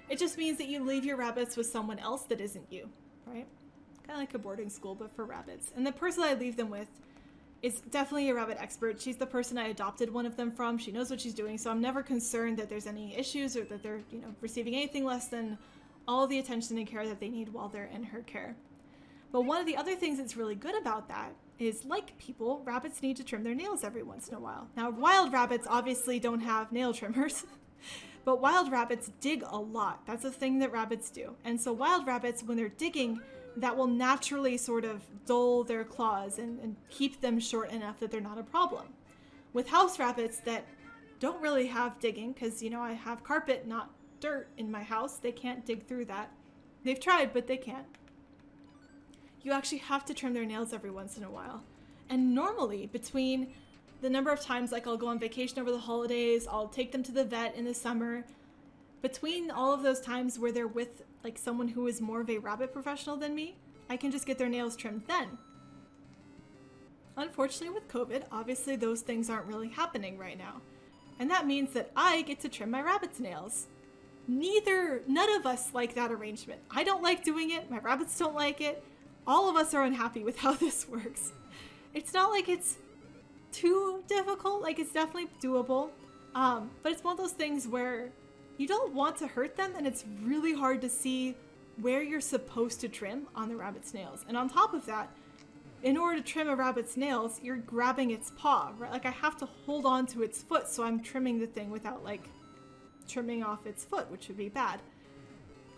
It just means that you leave your rabbits with someone else that isn't you, right? Kind of like a boarding school, but for rabbits. And the person I leave them with is definitely a rabbit expert. She's the person I adopted one of them from. She knows what she's doing, so I'm never concerned that there's any issues or that they're, you know, receiving anything less than all the attention and care that they need while they're in her care. But one of the other things that's really good about that is, like people, rabbits need to trim their nails every once in a while. Now, wild rabbits obviously don't have nail trimmers, but wild rabbits dig a lot. That's a thing that rabbits do. And so wild rabbits, when they're digging, that will naturally sort of dull their claws and keep them short enough that they're not a problem. With house rabbits that don't really have digging, because, you know, I have carpet, not dirt in my house. They can't dig through that. They've tried, but they can't. You actually have to trim their nails every once in a while. And normally, between the number of times, like, I'll go on vacation over the holidays, I'll take them to the vet in the summer, between all of those times where they're with, like, someone who is more of a rabbit professional than me, I can just get their nails trimmed then. Unfortunately, with COVID, obviously those things aren't really happening right now. And that means that I get to trim my rabbit's nails. None of us like that arrangement. I don't like doing it. My rabbits don't like it. All of us are unhappy with how this works. It's not like it's too difficult. Like, it's definitely doable. But it's one of those things where you don't want to hurt them, and it's really hard to see where you're supposed to trim on the rabbit's nails. And on top of that, in order to trim a rabbit's nails, you're grabbing its paw, right? Like, I have to hold on to its foot, so I'm trimming the thing without, like, trimming off its foot, which would be bad.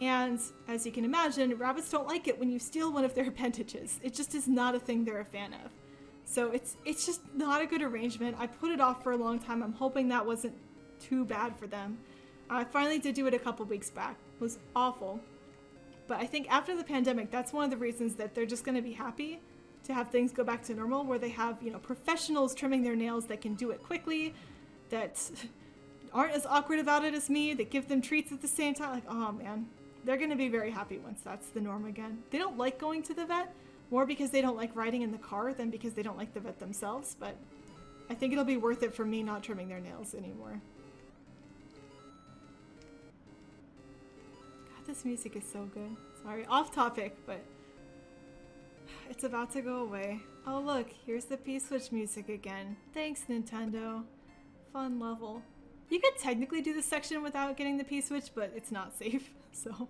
And as you can imagine, rabbits don't like it when you steal one of their appendages. It just is not a thing they're a fan of. So it's just not a good arrangement. I put it off for a long time. I'm hoping that wasn't too bad for them. I finally did do it a couple weeks back. It was awful. But I think after the pandemic, that's one of the reasons that they're just going to be happy to have things go back to normal, where they have, you know, professionals trimming their nails that can do it quickly, that aren't as awkward about it as me, that give them treats at the same time. Like, oh man. They're going to be very happy once that's the norm again. They don't like going to the vet, more because they don't like riding in the car than because they don't like the vet themselves, but I think it'll be worth it for me not trimming their nails anymore. God, this music is so good. Sorry, off topic, but it's about to go away. Oh look, here's the P-Switch music again. Thanks, Nintendo. Fun level. You could technically do this section without getting the P-Switch, but it's not safe, so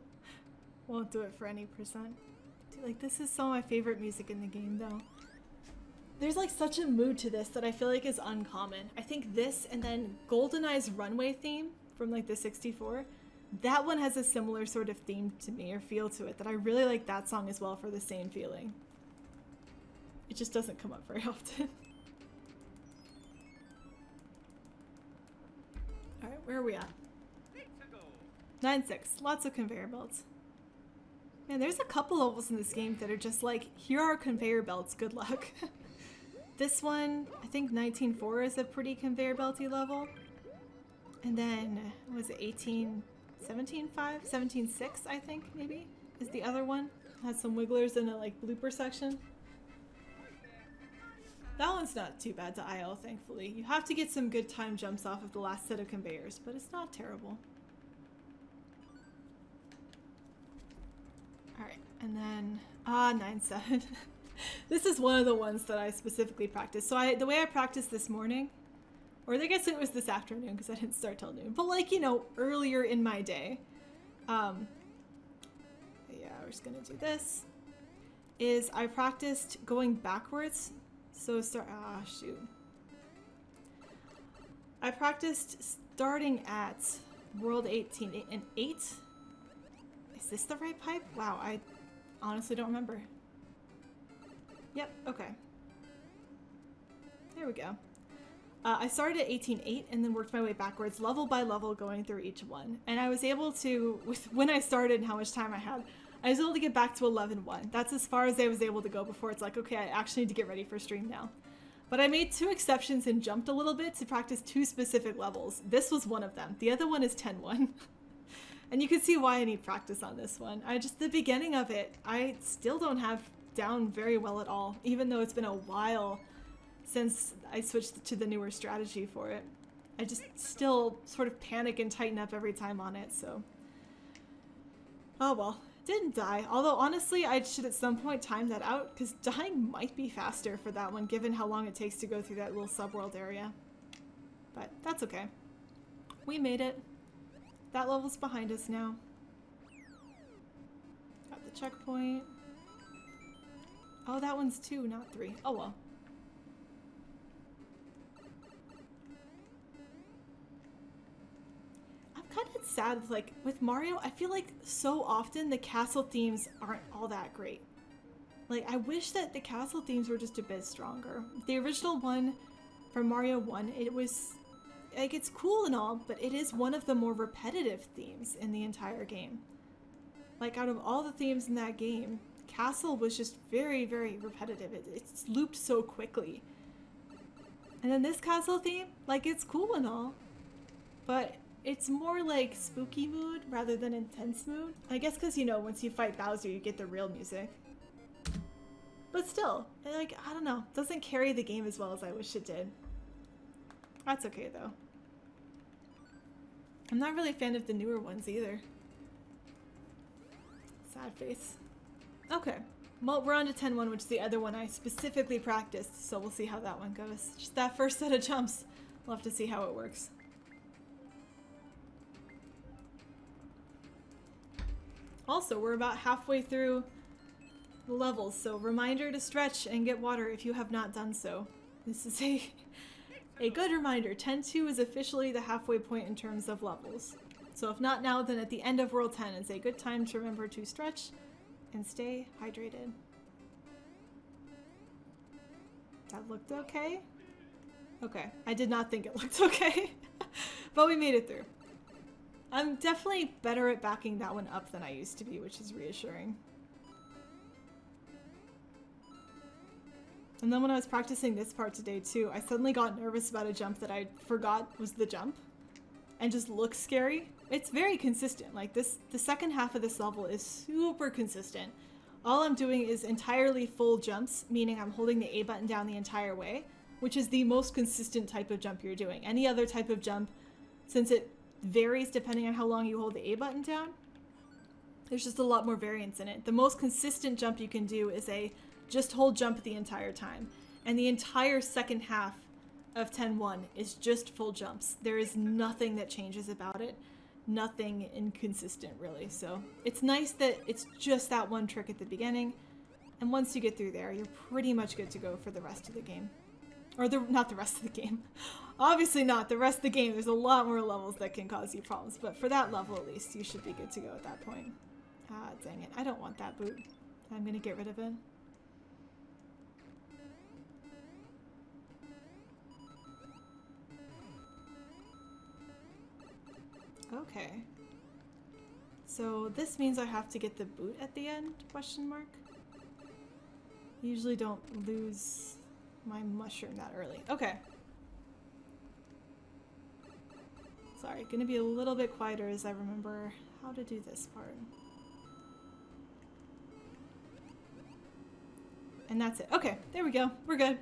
won't do it for any percent. Dude, like, this is some of my favorite music in the game, though. There's, like, such a mood to this that I feel like is uncommon. I think this and then GoldenEye's Runway theme from, like, the 64, that one has a similar sort of theme to me, or feel to it, that I really like that song as well for the same feeling. It just doesn't come up very often. Alright, where are we at? 9-6. Lots of conveyor belts. Man, there's a couple levels in this game that are just like, here are conveyor belts, good luck. This one, I think 19.4 is a pretty conveyor belty level. And then, what was it, 17.5? 17.6, I think, maybe, is the other one. Has some wigglers and a, like, blooper section. That one's not too bad to IL, thankfully. You have to get some good time jumps off of the last set of conveyors, but it's not terrible. Alright, and then, 9-7. This is one of the ones that I specifically practiced. So the way I practiced this morning, or I guess it was this afternoon because I didn't start till noon, but like, you know, earlier in my day, yeah, we're just gonna do this, is I practiced going backwards. So shoot. I practiced starting at World 18 and 8. Is this the right pipe? Wow, I honestly don't remember. Yep, okay. There we go. I started at 18.8 and then worked my way backwards, level by level, going through each one. And I was able to, when I started and how much time I had, I was able to get back to 11.1. That's as far as I was able to go before it's like, okay, I actually need to get ready for stream now. But I made 2 exceptions and jumped a little bit to practice 2 specific levels. This was one of them. The other one is 10.1. And you can see why I need practice on this one. The beginning of it, I still don't have down very well at all, even though it's been a while since I switched to the newer strategy for it. I just still sort of panic and tighten up every time on it, so. Oh well, didn't die. Although honestly, I should at some point time that out, because dying might be faster for that one, given how long it takes to go through that little subworld area. But that's okay. We made it. That level's behind us now. Got the checkpoint. Oh, that one's 2, not 3. Oh well. Kind of sad with Mario. I feel like so often the castle themes aren't all that great. Like, I wish that the castle themes were just a bit stronger. The original one from Mario 1, it was like, it's cool and all, but it is one of the more repetitive themes in the entire game. Like, out of all the themes in that game, castle was just very, very repetitive. It's looped so quickly. And then this castle theme, like, it's cool and all, but it's more like spooky mood rather than intense mood. I guess because, you know, once you fight Bowser, you get the real music. But still, like, I don't know. Doesn't carry the game as well as I wish it did. That's okay, though. I'm not really a fan of the newer ones either. Sad face. Okay. Well, we're on to 10.1, which is the other one I specifically practiced, so we'll see how that one goes. Just that first set of jumps. We'll have to see how it works. Also, we're about halfway through the levels, so reminder to stretch and get water if you have not done so. This is a good reminder. 10.2 is officially the halfway point in terms of levels. So if not now, then at the end of World 10 is a good time to remember to stretch and stay hydrated. That looked okay? Okay, I did not think it looked okay, but we made it through. I'm definitely better at backing that one up than I used to be, which is reassuring. And then when I was practicing this part today too, I suddenly got nervous about a jump that I forgot was the jump and just looked scary. It's very consistent. Like the second half of this level is super consistent. All I'm doing is entirely full jumps, meaning I'm holding the A button down the entire way, which is the most consistent type of jump you're doing. Any other type of jump, since it varies depending on how long you hold the A button down, there's just a lot more variance in it. The most consistent jump you can do is a just hold jump the entire time. And the entire second half of 10.1 is just full jumps. There is nothing that changes about it. Nothing inconsistent, really. So it's nice that it's just that one trick at the beginning. And once you get through there, you're pretty much good to go for the rest of the game. Or not the rest of the game. Obviously not. The rest of the game, there's a lot more levels that can cause you problems. But for that level, at least, you should be good to go at that point. Ah, dang it. I don't want that boot. I'm going to get rid of it. Okay. So this means I have to get the boot at the end? Question mark. Usually don't lose my mushroom that early. Okay. Sorry, gonna be a little bit quieter as I remember how to do this part. And that's it. Okay, there we go. We're good.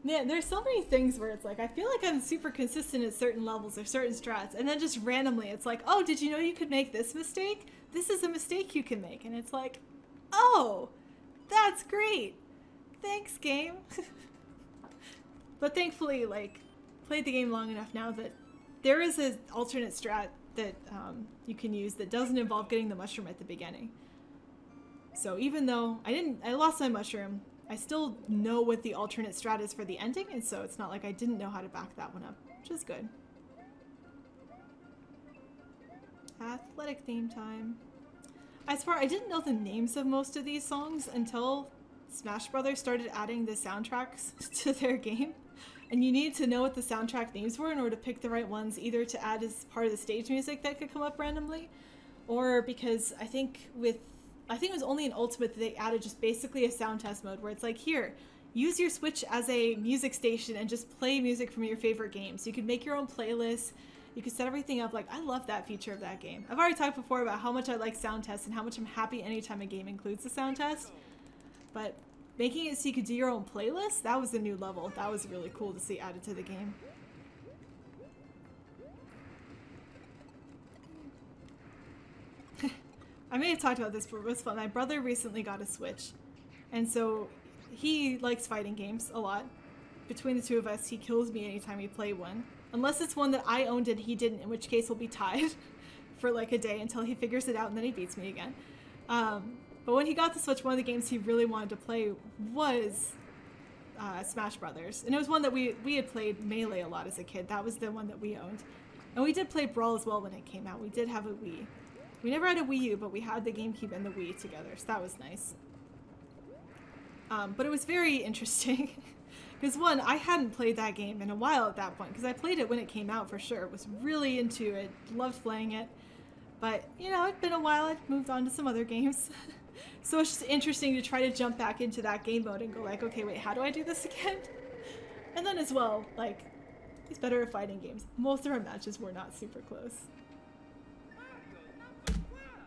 Man, there's so many things where it's like, I feel like I'm super consistent at certain levels or certain strats, and then just randomly it's like, oh, did you know you could make this mistake? This is a mistake you can make. And it's like, oh, that's great. Thanks, game. But thankfully, like, played the game long enough now that there is an alternate strat that you can use that doesn't involve getting the mushroom at the beginning. So even though I lost my mushroom, I still know what the alternate strat is for the ending, and so it's not like I didn't know how to back that one up, which is good. Athletic theme time. I swear I didn't know the names of most of these songs until Smash Brothers started adding the soundtracks to their game. And you need to know what the soundtrack names were in order to pick the right ones, either to add as part of the stage music that could come up randomly, or because I think it was only in Ultimate that they added just basically a sound test mode where it's like, here, use your Switch as a music station and just play music from your favorite games. You could make your own playlist. You could set everything up. Like, I love that feature of that game. I've already talked before about how much I like sound tests and how much I'm happy anytime a game includes a sound test. But making it so you could do your own playlist, that was a new level. That was really cool to see added to the game. I may have talked about this, but it was fun. My brother recently got a Switch, and so he likes fighting games a lot. Between the two of us, he kills me anytime we play one. Unless it's one that I owned and he didn't, in which case we'll be tied for like a day until he figures it out and then he beats me again. But when he got the Switch, one of the games he really wanted to play was Smash Brothers. And it was one that we had played Melee a lot as a kid. That was the one that we owned. And we did play Brawl as well when it came out. We did have a Wii. We never had a Wii U, but we had the GameCube and the Wii together, so that was nice. But it was very interesting. Because one, I hadn't played that game in a while at that point, because I played it when it came out for sure. Was really into it, loved playing it. But, you know, it'd been a while, I'd moved on to some other games. So it's just interesting to try to jump back into that game mode and go like, okay, wait, how do I do this again? And then as well, like, he's better at fighting games. Most of our matches were not super close.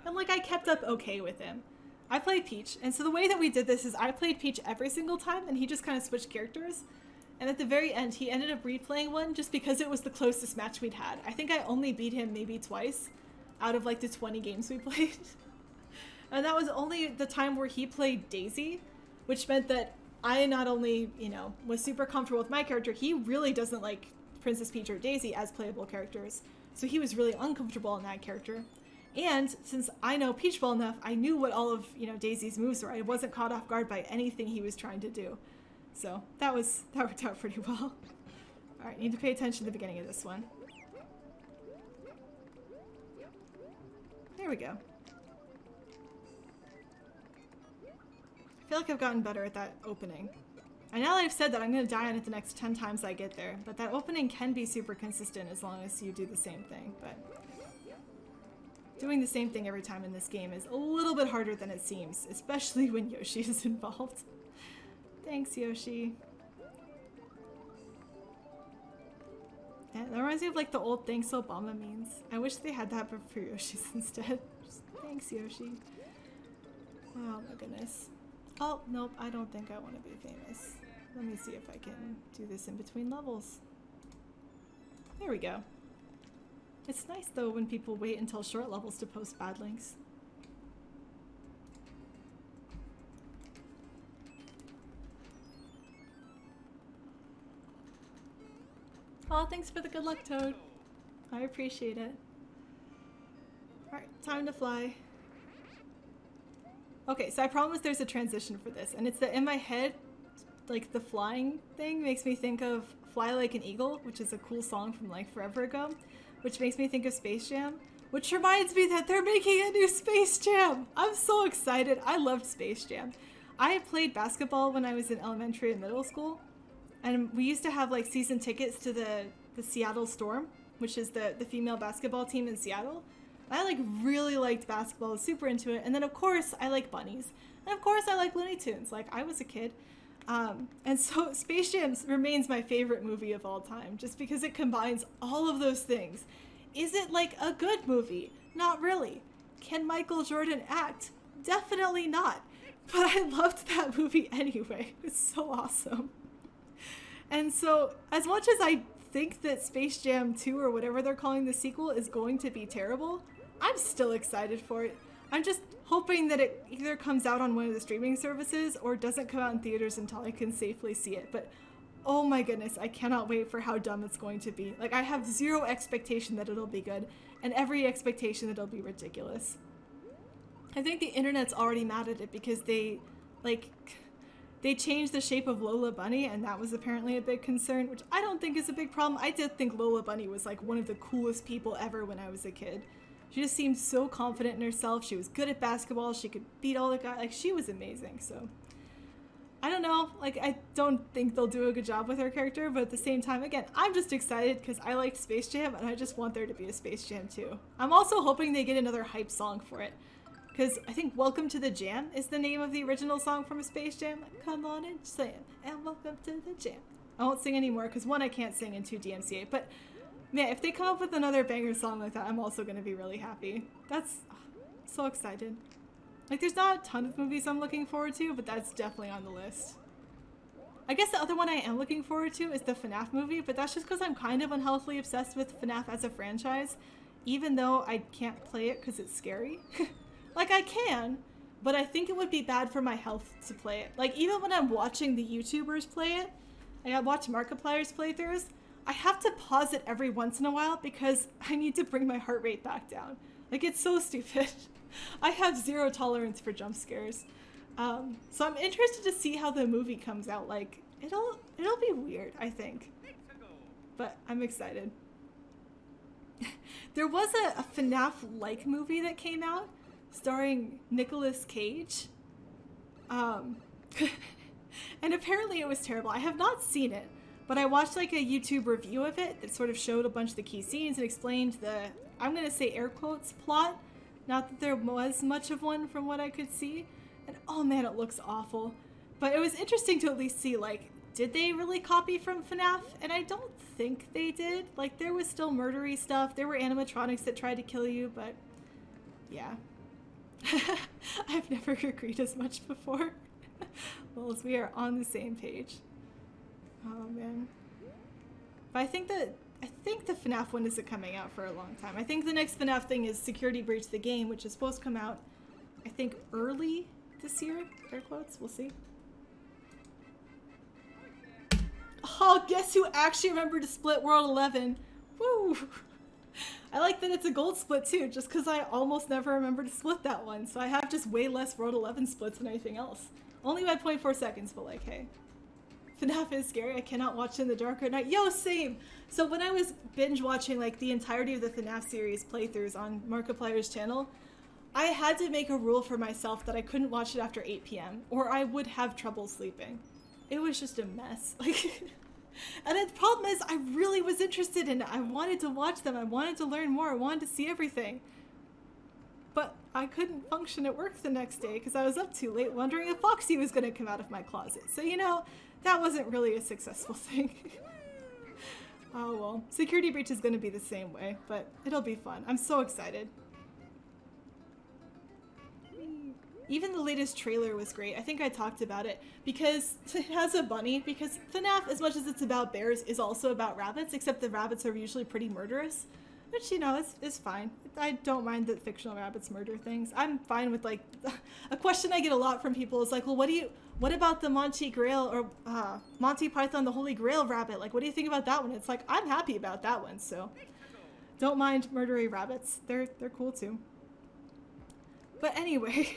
And like, I kept up okay with him. I played Peach, and so the way that we did this is I played Peach every single time, and he just kind of switched characters. And at the very end, he ended up replaying one just because it was the closest match we'd had. I think I only beat him maybe twice out of like the 20 games we played. And that was only the time where he played Daisy, which meant that I not only, you know, was super comfortable with my character, he really doesn't like Princess Peach or Daisy as playable characters. So he was really uncomfortable in that character. And since I know Peach well enough, I knew what all of, you know, Daisy's moves were. I wasn't caught off guard by anything he was trying to do. So that worked out pretty well. Alright, need to pay attention to the beginning of this one. There we go. I feel like I've gotten better at that opening. And now that I've said that, I'm going to die on it the next 10 times I get there. But that opening can be super consistent as long as you do the same thing. But doing the same thing every time in this game is a little bit harder than it seems, especially when Yoshi is involved. Thanks, Yoshi. Yeah, that reminds me of like the old thanks Obama memes. I wish they had that but for Yoshi's instead. Just, thanks, Yoshi. Oh my goodness. Oh, nope, I don't think I want to be famous. Let me see if I can do this in between levels. There we go. It's nice though when people wait until short levels to post bad links. Oh, thanks for the good luck, Toad. I appreciate it. Alright, time to fly. Okay, so I promise there's a transition for this, and it's that in my head, like the flying thing makes me think of Fly Like an Eagle, which is a cool song from like forever ago, which makes me think of Space Jam, which reminds me that they're making a new Space Jam! I'm so excited. I loved Space Jam. I played basketball when I was in elementary and middle school, and we used to have like season tickets to the Seattle Storm, which is the female basketball team in Seattle. I like really liked basketball, was super into it, and then of course I like bunnies, and of course I like Looney Tunes, like I was a kid. And so Space Jam remains my favorite movie of all time, just because it combines all of those things. Is it like a good movie? Not really. Can Michael Jordan act? Definitely not. But I loved that movie anyway. It's so awesome. And so as much as I think that Space Jam 2 or whatever they're calling the sequel is going to be terrible, I'm still excited for it. I'm just hoping that it either comes out on one of the streaming services or doesn't come out in theaters until I can safely see it. But oh my goodness, I cannot wait for how dumb it's going to be. Like, I have zero expectation that it'll be good, and every expectation that it'll be ridiculous. I think the internet's already mad at it because they changed the shape of Lola Bunny, and that was apparently a big concern, which I don't think is a big problem. I did think Lola Bunny was like one of the coolest people ever when I was a kid. She just seemed so confident in herself. She was good at basketball. She could beat all the guys. Like, she was amazing. So I don't know. Like, I don't think they'll do a good job with her character, but at the same time, again, I'm just excited because I liked Space Jam, and I just want there to be a Space Jam too. I'm also hoping they get another hype song for it, because I think Welcome to the Jam is the name of the original song from Space Jam. Like, come on and slam, and welcome to the jam. I won't sing anymore, because one, I can't sing, and two, DMCA. But man, if they come up with another banger song like that, I'm also going to be really happy. That's so excited. Like, there's not a ton of movies I'm looking forward to, but that's definitely on the list. I guess the other one I am looking forward to is the FNAF movie, but that's just because I'm kind of unhealthily obsessed with FNAF as a franchise, even though I can't play it because it's scary. Like, I can, but I think it would be bad for my health to play it. Like, even when I'm watching the YouTubers play it, like I watch Markiplier's playthroughs, I have to pause it every once in a while because I need to bring my heart rate back down. Like, it's so stupid. I have zero tolerance for jump scares. So I'm interested to see how the movie comes out. Like, it'll be weird, I think. But I'm excited. There was a FNAF-like movie that came out starring Nicolas Cage. And apparently it was terrible. I have not seen it, but I watched like a YouTube review of it that sort of showed a bunch of the key scenes and explained the, I'm going to say air quotes, plot. Not that there was much of one from what I could see. And oh man, it looks awful. But it was interesting to at least see, like, did they really copy from FNAF? And I don't think they did. Like, there was still murdery stuff. There were animatronics that tried to kill you, but yeah. I've never agreed as much before. Well, as we are on the same page. Oh man. But I think the FNAF one isn't coming out for a long time. I think the next FNAF thing is Security Breach the Game, which is supposed to come out, I think, early this year. Air quotes, we'll see. Oh, guess who actually remembered to split World 11? Woo! I like that it's a gold split too, just because I almost never remember to split that one. So I have just way less World 11 splits than anything else. Only by 0.4 seconds, but like, hey. FNAF is scary. I cannot watch in the dark at night. Yo, same! So when I was binge watching like the entirety of the FNAF series playthroughs on Markiplier's channel, I had to make a rule for myself that I couldn't watch it after 8 p.m. or I would have trouble sleeping. It was just a mess. Like, and the problem is I really was interested in it. I wanted to watch them. I wanted to learn more. I wanted to see everything. But I couldn't function at work the next day because I was up too late wondering if Foxy was going to come out of my closet. So, you know, that wasn't really a successful thing. Oh well, Security Breach is going to be the same way, but it'll be fun. I'm so excited. Even the latest trailer was great. I think I talked about it because it has a bunny, because FNAF, as much as it's about bears, is also about rabbits, except the rabbits are usually pretty murderous, which, you know, is fine. I don't mind that fictional rabbits murder things. I'm fine with, like, a question I get a lot from people is like, well, what about the Monty Grail or Monty Python the Holy Grail rabbit? Like, what do you think about that one? It's like, I'm happy about that one, so don't mind murdery rabbits. They're cool too. But anyway,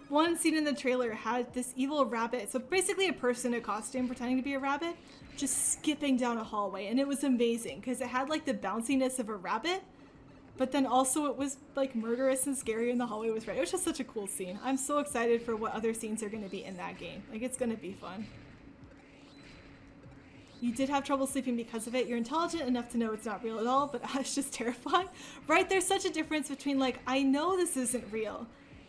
one scene in the trailer had this evil rabbit, so basically a person in a costume pretending to be a rabbit, just skipping down a hallway, and it was amazing because it had like the bounciness of a rabbit, but then also it was like murderous and scary, and the hallway was red. It was just such a cool scene. I'm so excited for what other scenes are going to be in that game. Like, it's going to be fun. You did have trouble sleeping because of it. You're intelligent enough to know it's not real at all, but it's just terrifying. Right? There's such a difference between, like, I know this isn't real,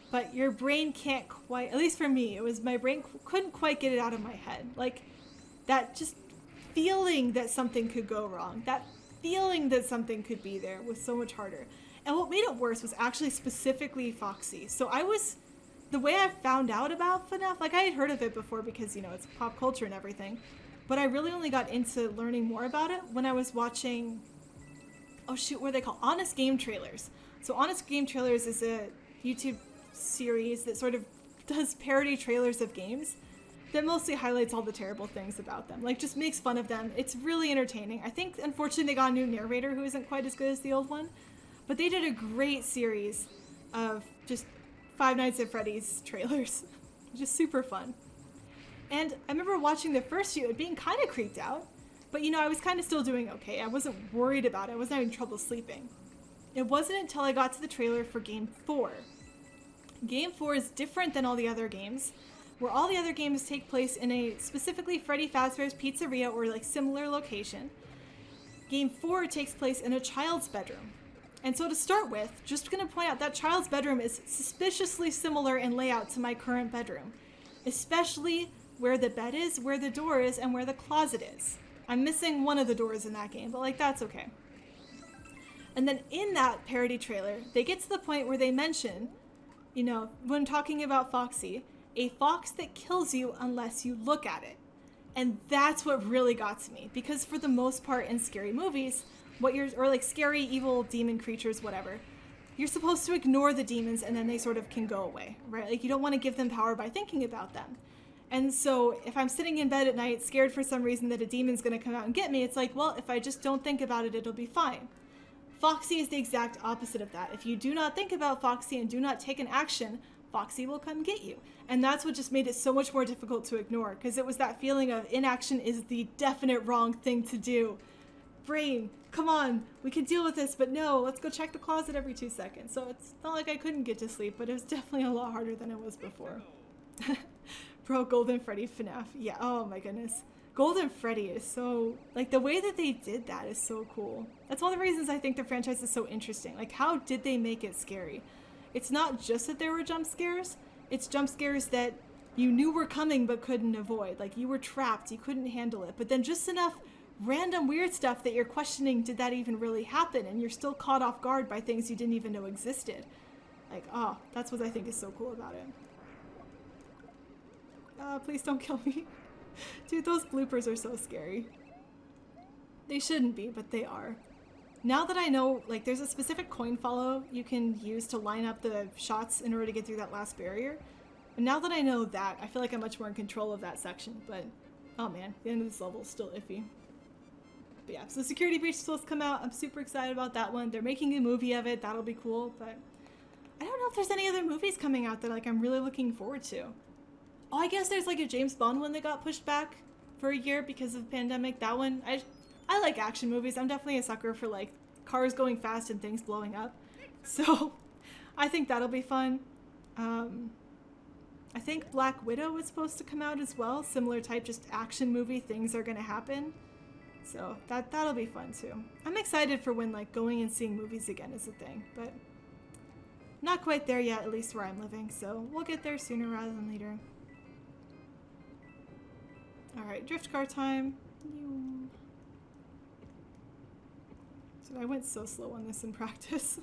but your brain can't quite, at least for me, it was my brain couldn't quite get it out of my head. Like, that just feeling that something could go wrong, that feeling that something could be there was so much harder. And what made it worse was actually specifically Foxy. So the way I found out about FNAF, like I had heard of it before because, you know, it's pop culture and everything, but I really only got into learning more about it when I was watching, oh shoot, what are they called? Honest Game Trailers. So Honest Game Trailers is a YouTube series that sort of does parody trailers of games that mostly highlights all the terrible things about them. Like, just makes fun of them. It's really entertaining. I think, unfortunately, they got a new narrator who isn't quite as good as the old one, but they did a great series of just Five Nights at Freddy's trailers. Just super fun. And I remember watching the first few and being kind of creeped out, but, you know, I was kind of still doing okay. I wasn't worried about it. I wasn't having trouble sleeping. It wasn't until I got to the trailer for Game 4. Game 4 is different than all the other games, where all the other games take place in a specifically Freddy Fazbear's Pizzeria or like similar location. Game 4 takes place in a child's bedroom. And so to start with, just gonna point out that child's bedroom is suspiciously similar in layout to my current bedroom, especially where the bed is, where the door is, and where the closet is. I'm missing one of the doors in that game, but like that's okay. And then in that parody trailer, they get to the point where they mention, you know, when talking about Foxy, a fox that kills you unless you look at it. And that's what really got to me, because for the most part in scary movies, or like scary, evil demon creatures, whatever, you're supposed to ignore the demons and then they sort of can go away, right? Like you don't want to give them power by thinking about them. And so if I'm sitting in bed at night scared for some reason that a demon's going to come out and get me, it's like, well, if I just don't think about it, it'll be fine. Foxy is the exact opposite of that. If you do not think about Foxy and do not take an action, Foxy will come get you. And that's what just made it so much more difficult to ignore, because it was that feeling of inaction is the definite wrong thing to do. Brain, come on, we can deal with this, but no, let's go check the closet every 2 seconds. So it's not like I couldn't get to sleep, but it was definitely a lot harder than it was before. Bro, Golden Freddy FNAF. Yeah, oh my goodness. Golden Freddy is so, like, the way that they did that is so cool. That's one of the reasons I think the franchise is so interesting. Like, how did they make it scary? It's not just that there were jump scares, it's jump scares that you knew were coming but couldn't avoid. Like, you were trapped, you couldn't handle it. But then just enough random weird stuff that you're questioning, did that even really happen? And you're still caught off guard by things you didn't even know existed. Like, oh, that's what I think is so cool about it. Please don't kill me. Dude, those bloopers are so scary. They shouldn't be, but they are. Now that I know, like, there's a specific coin follow you can use to line up the shots in order to get through that last barrier. And now that I know that, I feel like I'm much more in control of that section. But, oh man, the end of this level is still iffy. But yeah, so Security Breach is supposed to come out. I'm super excited about that one. They're making a movie of it. That'll be cool. But I don't know if there's any other movies coming out that, like, I'm really looking forward to. Oh, I guess there's like a James Bond one that got pushed back for a year because of the pandemic. That one, I like action movies. I'm definitely a sucker for like cars going fast and things blowing up. So I think that'll be fun. I think Black Widow is supposed to come out as well. Similar type, just action movie, things are gonna happen. So that'll be fun too. I'm excited for when like going and seeing movies again is a thing, but not quite there yet, at least where I'm living. So we'll get there sooner rather than later. Alright, drift car time. So I went so slow on this in practice.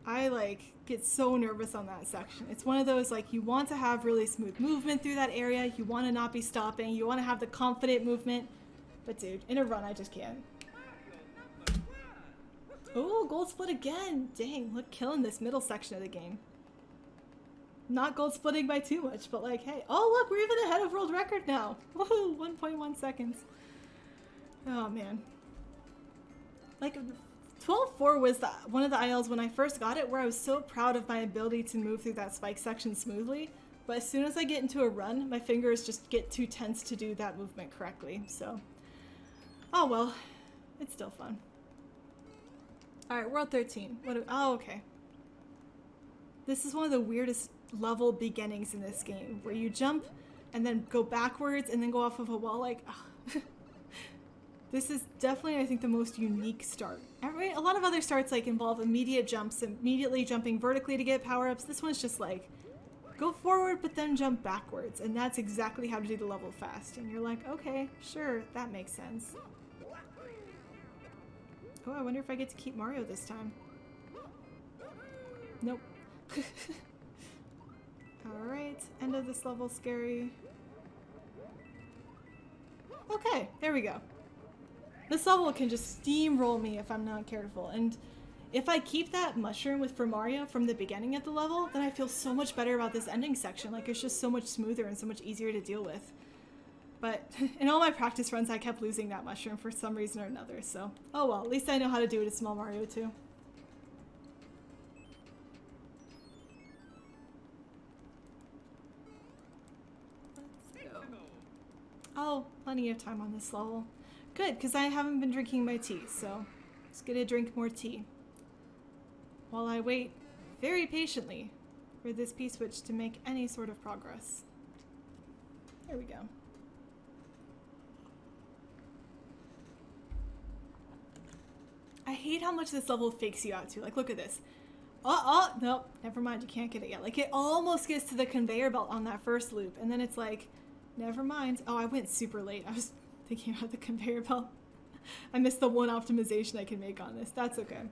I like get so nervous on that section. It's one of those like you want to have really smooth movement through that area. You want to not be stopping. You want to have the confident movement. But dude, in a run I just can't. Oh, gold split again. Dang, look, killing this middle section of the game. Not gold splitting by too much, but like, hey. Oh, look, we're even ahead of world record now. Woohoo, 1.1 seconds. Oh, man. Like, 12.4 was one of the aisles when I first got it where I was so proud of my ability to move through that spike section smoothly. But as soon as I get into a run, my fingers just get too tense to do that movement correctly. So, oh well, it's still fun. Alright, world 13. Oh, okay. This is one of the weirdest level beginnings in this game, where you jump and then go backwards and then go off of a wall. Like, this is definitely, I think, the most unique start. A lot of other starts like involve immediate jumps, immediately jumping vertically to get power-ups. This one's just like, go forward but then jump backwards, and that's exactly how to do the level fast. And you're like, okay, sure, that makes sense. Oh, I wonder if I get to keep Mario this time. Nope. Alright, end of this level, scary. Okay, there we go. This level can just steamroll me if I'm not careful, and if I keep that mushroom for Mario from the beginning of the level, then I feel so much better about this ending section. Like, it's just so much smoother and so much easier to deal with. But in all my practice runs, I kept losing that mushroom for some reason or another, so oh well, at least I know how to do it in Small Mario 2. Oh, plenty of time on this level. Good, because I haven't been drinking my tea, so just gonna drink more tea. while I wait very patiently for this P-switch to make any sort of progress. There we go. I hate how much this level fakes you out too. Like, look at this. Nope, never mind, you can't get it yet. Like, it almost gets to the conveyor belt on that first loop, and then it's like, never mind. Oh, I went super late. I was thinking about the conveyor belt. I missed the one optimization I can make on this. That's okay.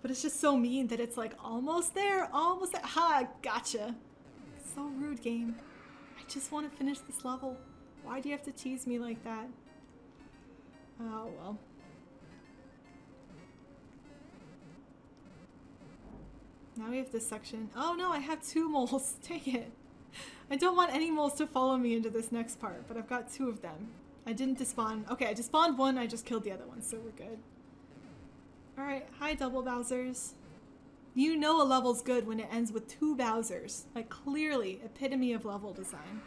But it's just so mean that it's like, almost there, almost there. Ha, gotcha. So rude, game. I just want to finish this level. Why do you have to tease me like that? Oh, well. Now we have this section. Oh no, I have 2 moles. Dang it. I don't want any moles to follow me into this next part, but I've got 2 of them. I didn't despawn. Okay, I despawned 1, I just killed the other one, so we're good. Alright, hi double Bowsers. You know a level's good when it ends with 2 Bowsers. Like, clearly, epitome of level design.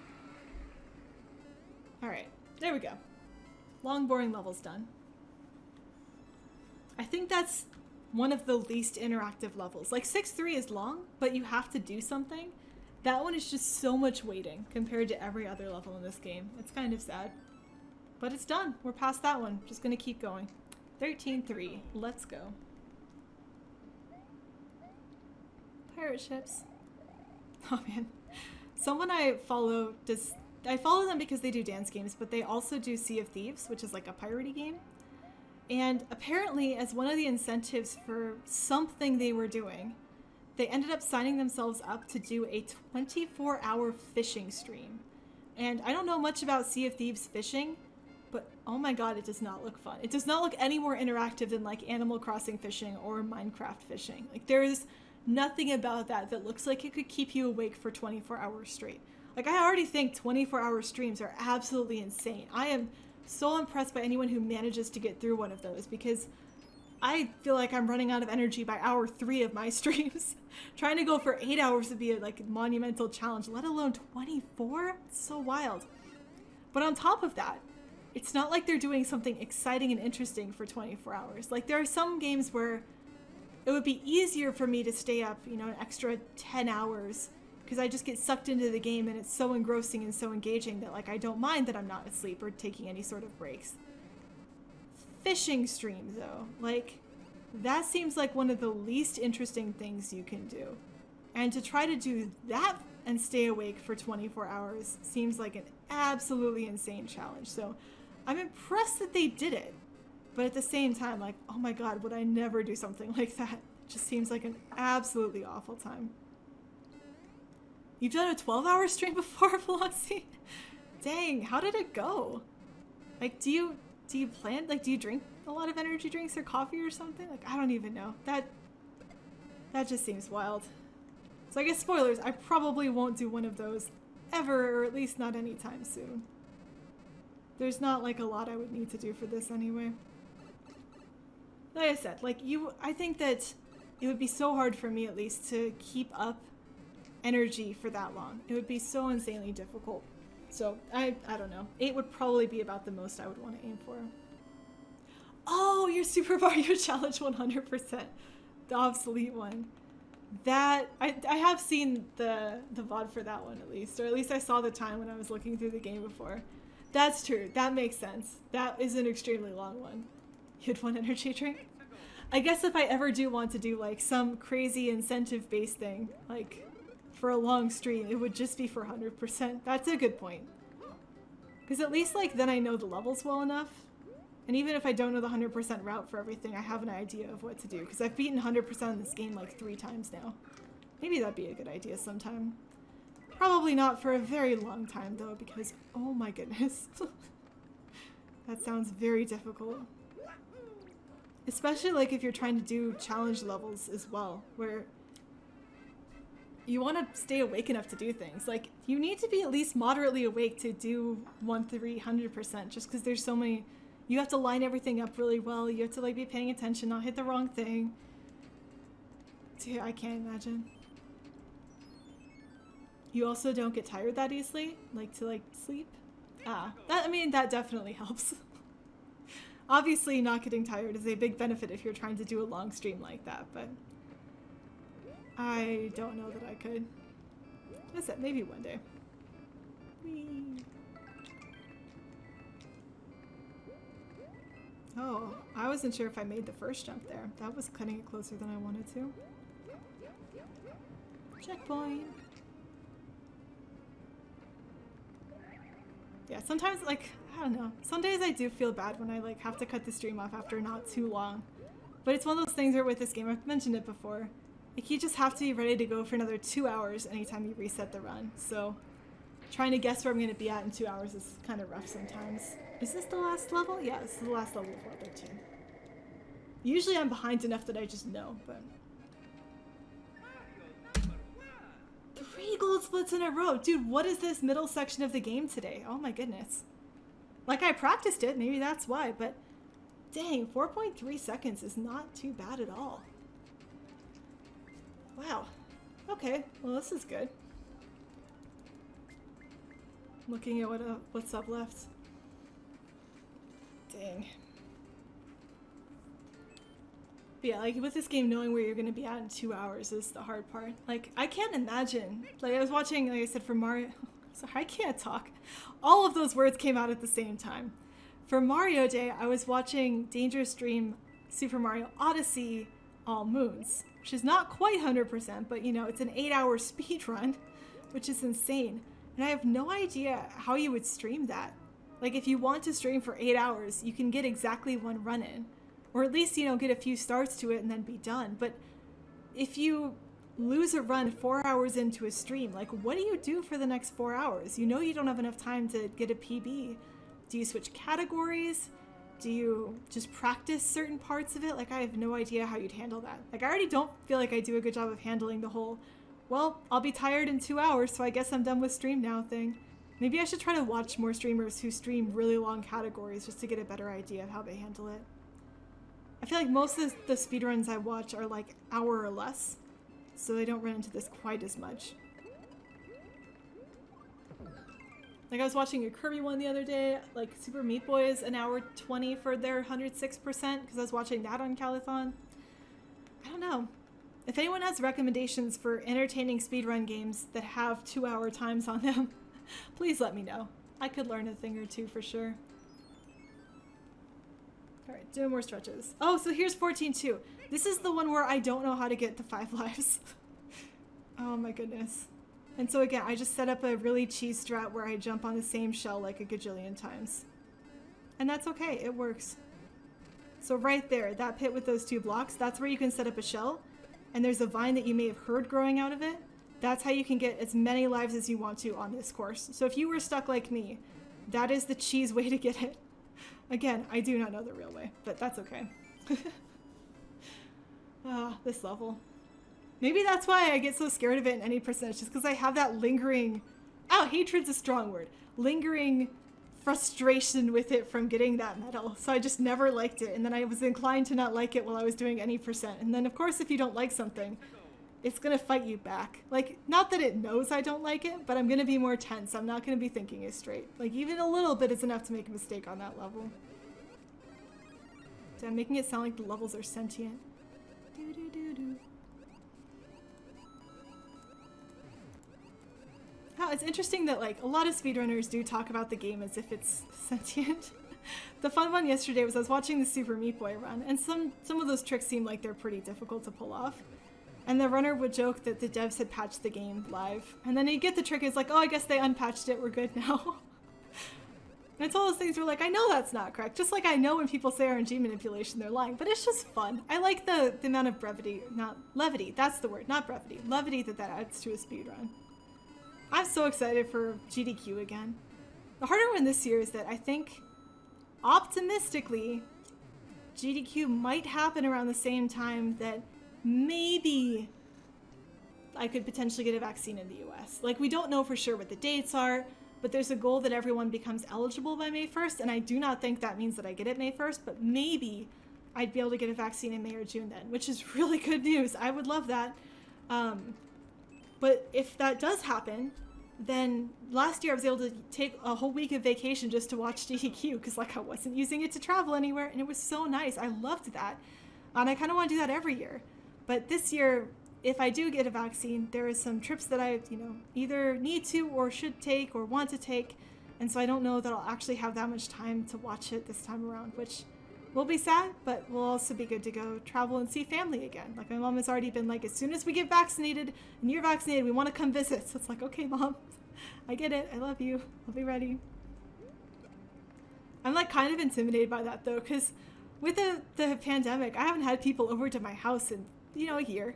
Alright, there we go. Long, boring level's done. I think that's one of the least interactive levels. Like 6-3 is long, but you have to do something. That one is just so much waiting compared to every other level in this game. It's kind of sad. But it's done. We're past that one. Just gonna keep going. 13-3. Let's go. Pirate ships. Oh man. Someone I follow I follow them because they do dance games, but they also do Sea of Thieves, which is like a piratey game. And apparently, as one of the incentives for something they were doing, they ended up signing themselves up to do a 24-hour fishing stream. And I don't know much about Sea of Thieves fishing, but oh my god, it does not look fun. It does not look any more interactive than like Animal Crossing fishing or Minecraft fishing. Like, there's nothing about that that looks like it could keep you awake for 24 hours straight. Like, I already think 24-hour streams are absolutely insane. I am so impressed by anyone who manages to get through one of those, because I feel like I'm running out of energy by hour 3 of my streams. Trying to go for 8 hours would be a like monumental challenge, let alone 24? It's so wild. But on top of that, it's not like they're doing something exciting and interesting for 24 hours. Like, there are some games where it would be easier for me to stay up, you know, an extra 10 hours because I just get sucked into the game and it's so engrossing and so engaging that, like, I don't mind that I'm not asleep or taking any sort of breaks. Fishing streams, though, like, that seems like one of the least interesting things you can do. And to try to do that and stay awake for 24 hours seems like an absolutely insane challenge. So I'm impressed that they did it. But at the same time, like, oh my god, would I never do something like that? It just seems like an absolutely awful time. You've done a 12-hour stream before, Velocity? Dang, how did it go? Like, do you plan, like, do you drink a lot of energy drinks or coffee or something? Like, I don't even know. That just seems wild. So I guess spoilers, I probably won't do one of those ever, or at least not anytime soon. There's not, like, a lot I would need to do for this anyway. Like I said, like, I think that it would be so hard for me, at least, to keep up energy for that long. It would be so insanely difficult. So, I don't know. 8 would probably be about the most I would want to aim for. Oh, your Super Mario Challenge 100%. The obsolete one. That, I have seen the VOD for that one, at least. Or at least I saw the time when I was looking through the game before. That's true. That makes sense. That is an extremely long one. You'd want energy drink? I guess if I ever do want to do, like, some crazy incentive-based thing, like, for a long stream, it would just be for 100%. That's a good point. Because at least, like, then I know the levels well enough. And even if I don't know the 100% route for everything, I have an idea of what to do. Because I've beaten 100% in this game, like, 3 times now. Maybe that'd be a good idea sometime. Probably not for a very long time, though, because, oh my goodness. That sounds very difficult. Especially, like, if you're trying to do challenge levels as well, where you want to stay awake enough to do things. Like, you need to be at least moderately awake to do 1-300%, just because there's so many. You have to line everything up really well. You have to, like, be paying attention, not hit the wrong thing. Dude, I can't imagine. You also don't get tired that easily, like, to, like, sleep. I mean, that definitely helps. Obviously, not getting tired is a big benefit if you're trying to do a long stream like that, but I don't know that I could. That's it, maybe one day. Whee. Oh, I wasn't sure if I made the first jump there. That was cutting it closer than I wanted to. Checkpoint. Yeah, sometimes, like, I don't know. Some days I do feel bad when I, like, have to cut the stream off after not too long. But it's one of those things where with this game, I've mentioned it before, like, you just have to be ready to go for another 2 hours anytime you reset the run. So, trying to guess where I'm going to be at in 2 hours is kind of rough sometimes. Is this the last level? Yeah, this is the last level of World 13. Usually I'm behind enough that I just know, but... 3 gold splits in a row! Dude, what is this middle section of the game today? Oh my goodness. Like, I practiced it, maybe that's why, but... Dang, 4.3 seconds is not too bad at all. Wow. Okay, well this is good. Looking at what's up left. Dang. But yeah, like with this game, knowing where you're going to be at in 2 hours is the hard part. Like, I can't imagine. Like, I was watching, like I said, for Mario... Sorry, I can't talk. All of those words came out at the same time. For Mario Day, I was watching Dangerous Dream Super Mario Odyssey All Moons, which is not quite 100%, but you know, it's an 8-hour speed run, which is insane. And I have no idea how you would stream that. Like, if you want to stream for 8 hours, you can get exactly one run in. Or at least, you know, get a few starts to it and then be done. But if you lose a run 4 hours into a stream, like, what do you do for the next 4 hours? You know you don't have enough time to get a PB. Do you switch categories? Do you just practice certain parts of it? Like, I have no idea how you'd handle that. Like, I already don't feel like I do a good job of handling the whole, well, I'll be tired in 2 hours, so I guess I'm done with stream now thing. Maybe I should try to watch more streamers who stream really long categories just to get a better idea of how they handle it. I feel like most of the speedruns I watch are like hour or less, so they don't run into this quite as much. Like, I was watching a Kirby one the other day, like Super Meat Boy is 1 hour 20 for their 106%, because I was watching that on Calathon. I don't know. If anyone has recommendations for entertaining speedrun games that have 2 hour times on them, please let me know. I could learn a thing or two for sure. Alright, doing more stretches. Oh, so here's 14-2. This is the one where I don't know how to get the 5 lives. Oh my goodness. And so again, I just set up a really cheese strat where I jump on the same shell like a gajillion times. And that's okay, it works. So right there, that pit with those 2 blocks, that's where you can set up a shell. And there's a vine that you may have heard growing out of it. That's how you can get as many lives as you want to on this course. So if you were stuck like me, that is the cheese way to get it. Again, I do not know the real way, but that's okay. Ah, this level. Maybe that's why I get so scared of it in any percentage, just because I have that lingering... Oh, hatred's a strong word. Lingering frustration with it from getting that medal. So I just never liked it, and then I was inclined to not like it while I was doing any percent. And then, of course, if you don't like something, it's gonna fight you back. Like, not that it knows I don't like it, but I'm gonna be more tense. I'm not gonna be thinking it straight. Like, even a little bit is enough to make a mistake on that level. So I'm making it sound like the levels are sentient. Doo-doo-doo-doo. Oh, it's interesting that, like, a lot of speedrunners do talk about the game as if it's sentient. The fun one yesterday was I was watching the Super Meat Boy run, and some of those tricks seem like they're pretty difficult to pull off. And the runner would joke that the devs had patched the game live. And then he'd get the trick, it's like, oh, I guess they unpatched it, we're good now. And it's all those things where, like, I know that's not correct. Just like I know when people say RNG manipulation, they're lying. But it's just fun. I like the amount of brevity, not levity, that's the word, not brevity. Levity that adds to a speedrun. I'm so excited for GDQ again. The harder one this year is that I think, optimistically, GDQ might happen around the same time that maybe I could potentially get a vaccine in the US. Like, we don't know for sure what the dates are, but there's a goal that everyone becomes eligible by May 1st, and I do not think that means that I get it May 1st, but maybe I'd be able to get a vaccine in May or June then, which is really good news. I would love that. But if that does happen, then last year I was able to take a whole week of vacation just to watch DDQ because like I wasn't using it to travel anywhere, and it was so nice. I loved that. And I kind of want to do that every year. But this year, if I do get a vaccine, there are some trips that I, either need to or should take or want to take. And so I don't know that I'll actually have that much time to watch it this time around, which will be sad, but will also be good to go travel and see family again. Like my mom has already been like, as soon as we get vaccinated and you're vaccinated, we want to come visit. So it's like, okay, Mom, I get it. I love you. I'll be ready. I'm like kind of intimidated by that though, because with the pandemic, I haven't had people over to my house in, a year.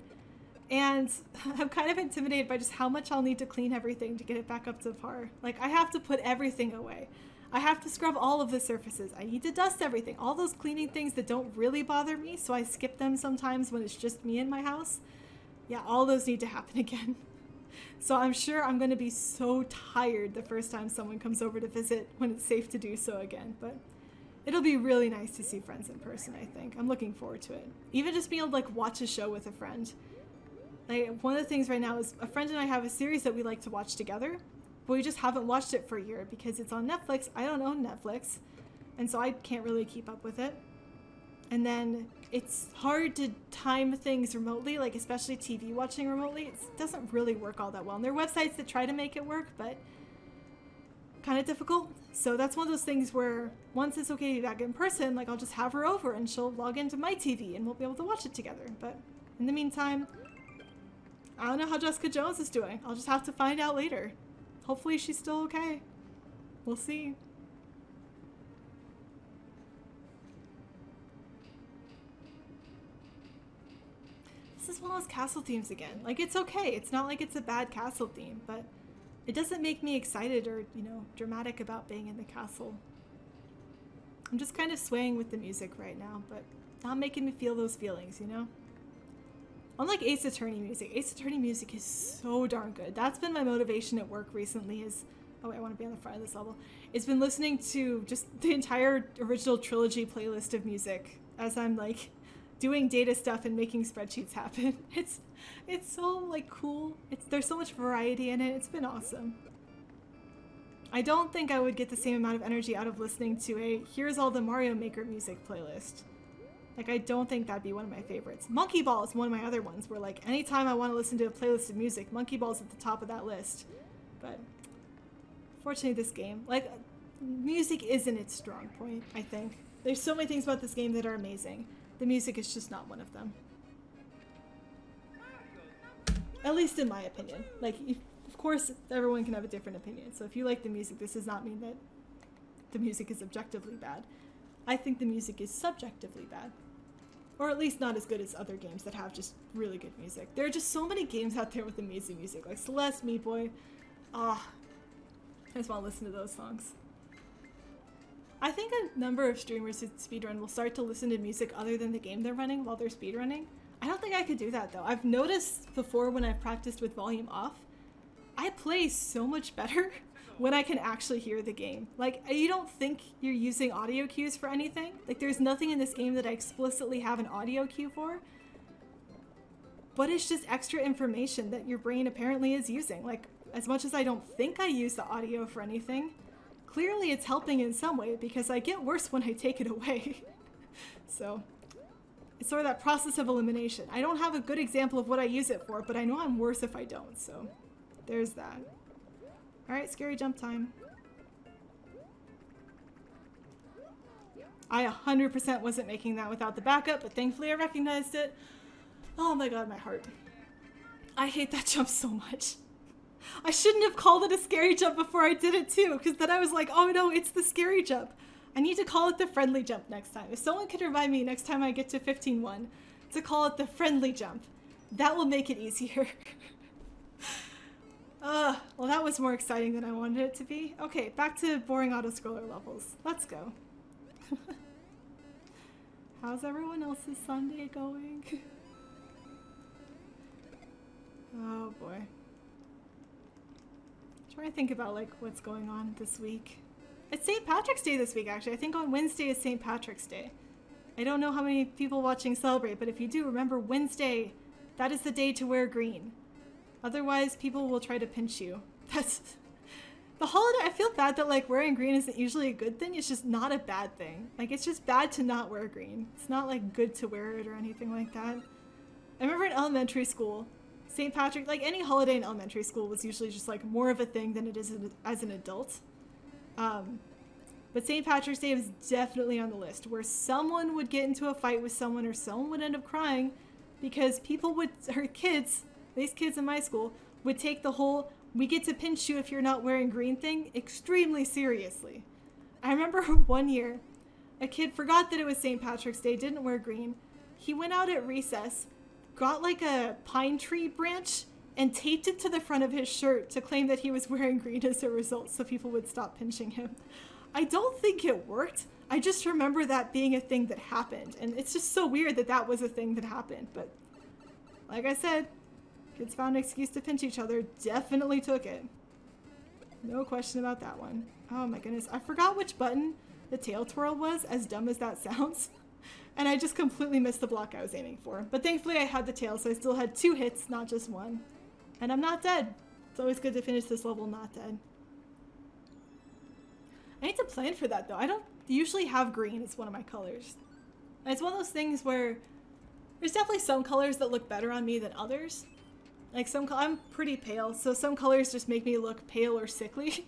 And I'm kind of intimidated by just how much I'll need to clean everything to get it back up to par. Like, I have to put everything away. I have to scrub all of the surfaces. I need to dust everything. All those cleaning things that don't really bother me, so I skip them sometimes when it's just me in my house. Yeah, all those need to happen again. So I'm sure I'm going to be so tired the first time someone comes over to visit when it's safe to do so again. But it'll be really nice to see friends in person, I think. I'm looking forward to it. Even just being able to, like, watch a show with a friend. Like, one of the things right now is a friend and I have a series that we like to watch together, but we just haven't watched it for a year because it's on Netflix. I don't own Netflix, and so I can't really keep up with it. And then it's hard to time things remotely, like especially TV watching remotely. It doesn't really work all that well. And there are websites that try to make it work, but kind of difficult. So that's one of those things where once it's okay to be back in person, like I'll just have her over and she'll log into my TV and we'll be able to watch it together. But in the meantime, I don't know how Jessica Jones is doing. I'll just have to find out later. Hopefully she's still okay. We'll see. This is one of those castle themes again. Like, it's okay. It's not like it's a bad castle theme, but it doesn't make me excited or, dramatic about being in the castle. I'm just kind of swaying with the music right now, but not making me feel those feelings, Unlike Ace Attorney music. Ace Attorney music is so darn good. That's been my motivation at work recently is, I want to be on the front of this level. It's been listening to just the entire original trilogy playlist of music as I'm like doing data stuff and making spreadsheets happen. It's so like cool. There's so much variety in it. It's been awesome. I don't think I would get the same amount of energy out of listening to a here's all the Mario Maker music playlist. Like, I don't think that'd be one of my favorites. Monkey Ball is one of my other ones where, like, anytime I want to listen to a playlist of music, Monkey Ball's at the top of that list. But fortunately, this game, like, music isn't its strong point, I think. There's so many things about this game that are amazing. The music is just not one of them. At least in my opinion. Like, of course, everyone can have a different opinion. So if you like the music, this does not mean that the music is objectively bad. I think the music is subjectively bad. Or at least not as good as other games that have just really good music. There are just so many games out there with amazing music, like Celeste, Meat Boy. I just want to listen to those songs. I think a number of streamers who speedrun will start to listen to music other than the game they're running while they're speedrunning. I don't think I could do that though. I've noticed before when I've practiced with volume off, I play so much better when I can actually hear the game. Like, you don't think you're using audio cues for anything. Like, there's nothing in this game that I explicitly have an audio cue for. But it's just extra information that your brain apparently is using. Like, as much as I don't think I use the audio for anything, clearly it's helping in some way because I get worse when I take it away. So, it's sort of that process of elimination. I don't have a good example of what I use it for, but I know I'm worse if I don't, so there's that. Alright, scary jump time. I 100% wasn't making that without the backup, but thankfully I recognized it. Oh my god, my heart. I hate that jump so much. I shouldn't have called it a scary jump before I did it too, because then I was like, oh no, it's the scary jump. I need to call it the friendly jump next time. If someone could remind me next time I get to 15-1 to call it the friendly jump, that will make it easier. Well, that was more exciting than I wanted it to be. Okay, back to boring auto-scroller levels. Let's go. How's everyone else's Sunday going? Oh boy. Trying to think about like what's going on this week. It's St. Patrick's Day this week, actually. I think on Wednesday is St. Patrick's Day. I don't know how many people watching celebrate, but if you do, remember Wednesday, that is the day to wear green. Otherwise, people will try to pinch you That's the holiday. I feel bad that like wearing green isn't usually a good thing. It's just not a bad thing. Like it's just bad to not wear green. It's not like good to wear it or anything like that. I remember in elementary school, St. Patrick, like any holiday in elementary school was usually just like more of a thing than it is as an adult. But St. Patrick's Day was definitely on the list where someone would get into a fight with someone or someone would end up crying because people would, or kids, these kids in my school, would take the whole, we get to pinch you if you're not wearing green thing extremely seriously. I remember one year, a kid forgot that it was St. Patrick's Day, didn't wear green. He went out at recess, got like a pine tree branch and taped it to the front of his shirt to claim that he was wearing green as a result so people would stop pinching him. I don't think it worked. I just remember that being a thing that happened. And it's just so weird that that was a thing that happened. But like I said, kids found an excuse to pinch each other. Definitely took it. No question about that one. Oh my goodness. I forgot which button the tail twirl was, as dumb as that sounds. And I just completely missed the block I was aiming for. But thankfully I had the tail, so I still had 2 hits, not just 1. And I'm not dead. It's always good to finish this level not dead. I need to plan for that though. I don't usually have green as one of my colors. And it's one of those things where there's definitely some colors that look better on me than others. Like I'm pretty pale, so some colors just make me look pale or sickly.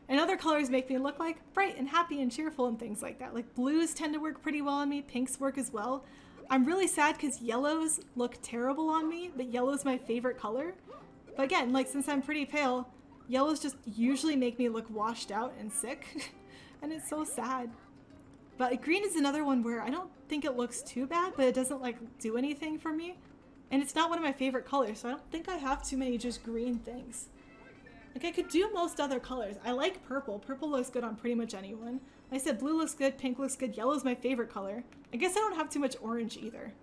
And other colors make me look like bright and happy and cheerful and things like that. Like blues tend to work pretty well on me, pinks work as well. I'm really sad because yellows look terrible on me, but yellow's my favorite color. But again, like since I'm pretty pale, yellows just usually make me look washed out and sick, and it's so sad. But green is another one where I don't think it looks too bad, but it doesn't like do anything for me. And it's not one of my favorite colors, so I don't think I have too many just green things. Like I could do most other colors. I like purple. Purple looks good on pretty much anyone. Like I said, blue looks good, pink looks good, yellow's my favorite color. I guess I don't have too much orange either.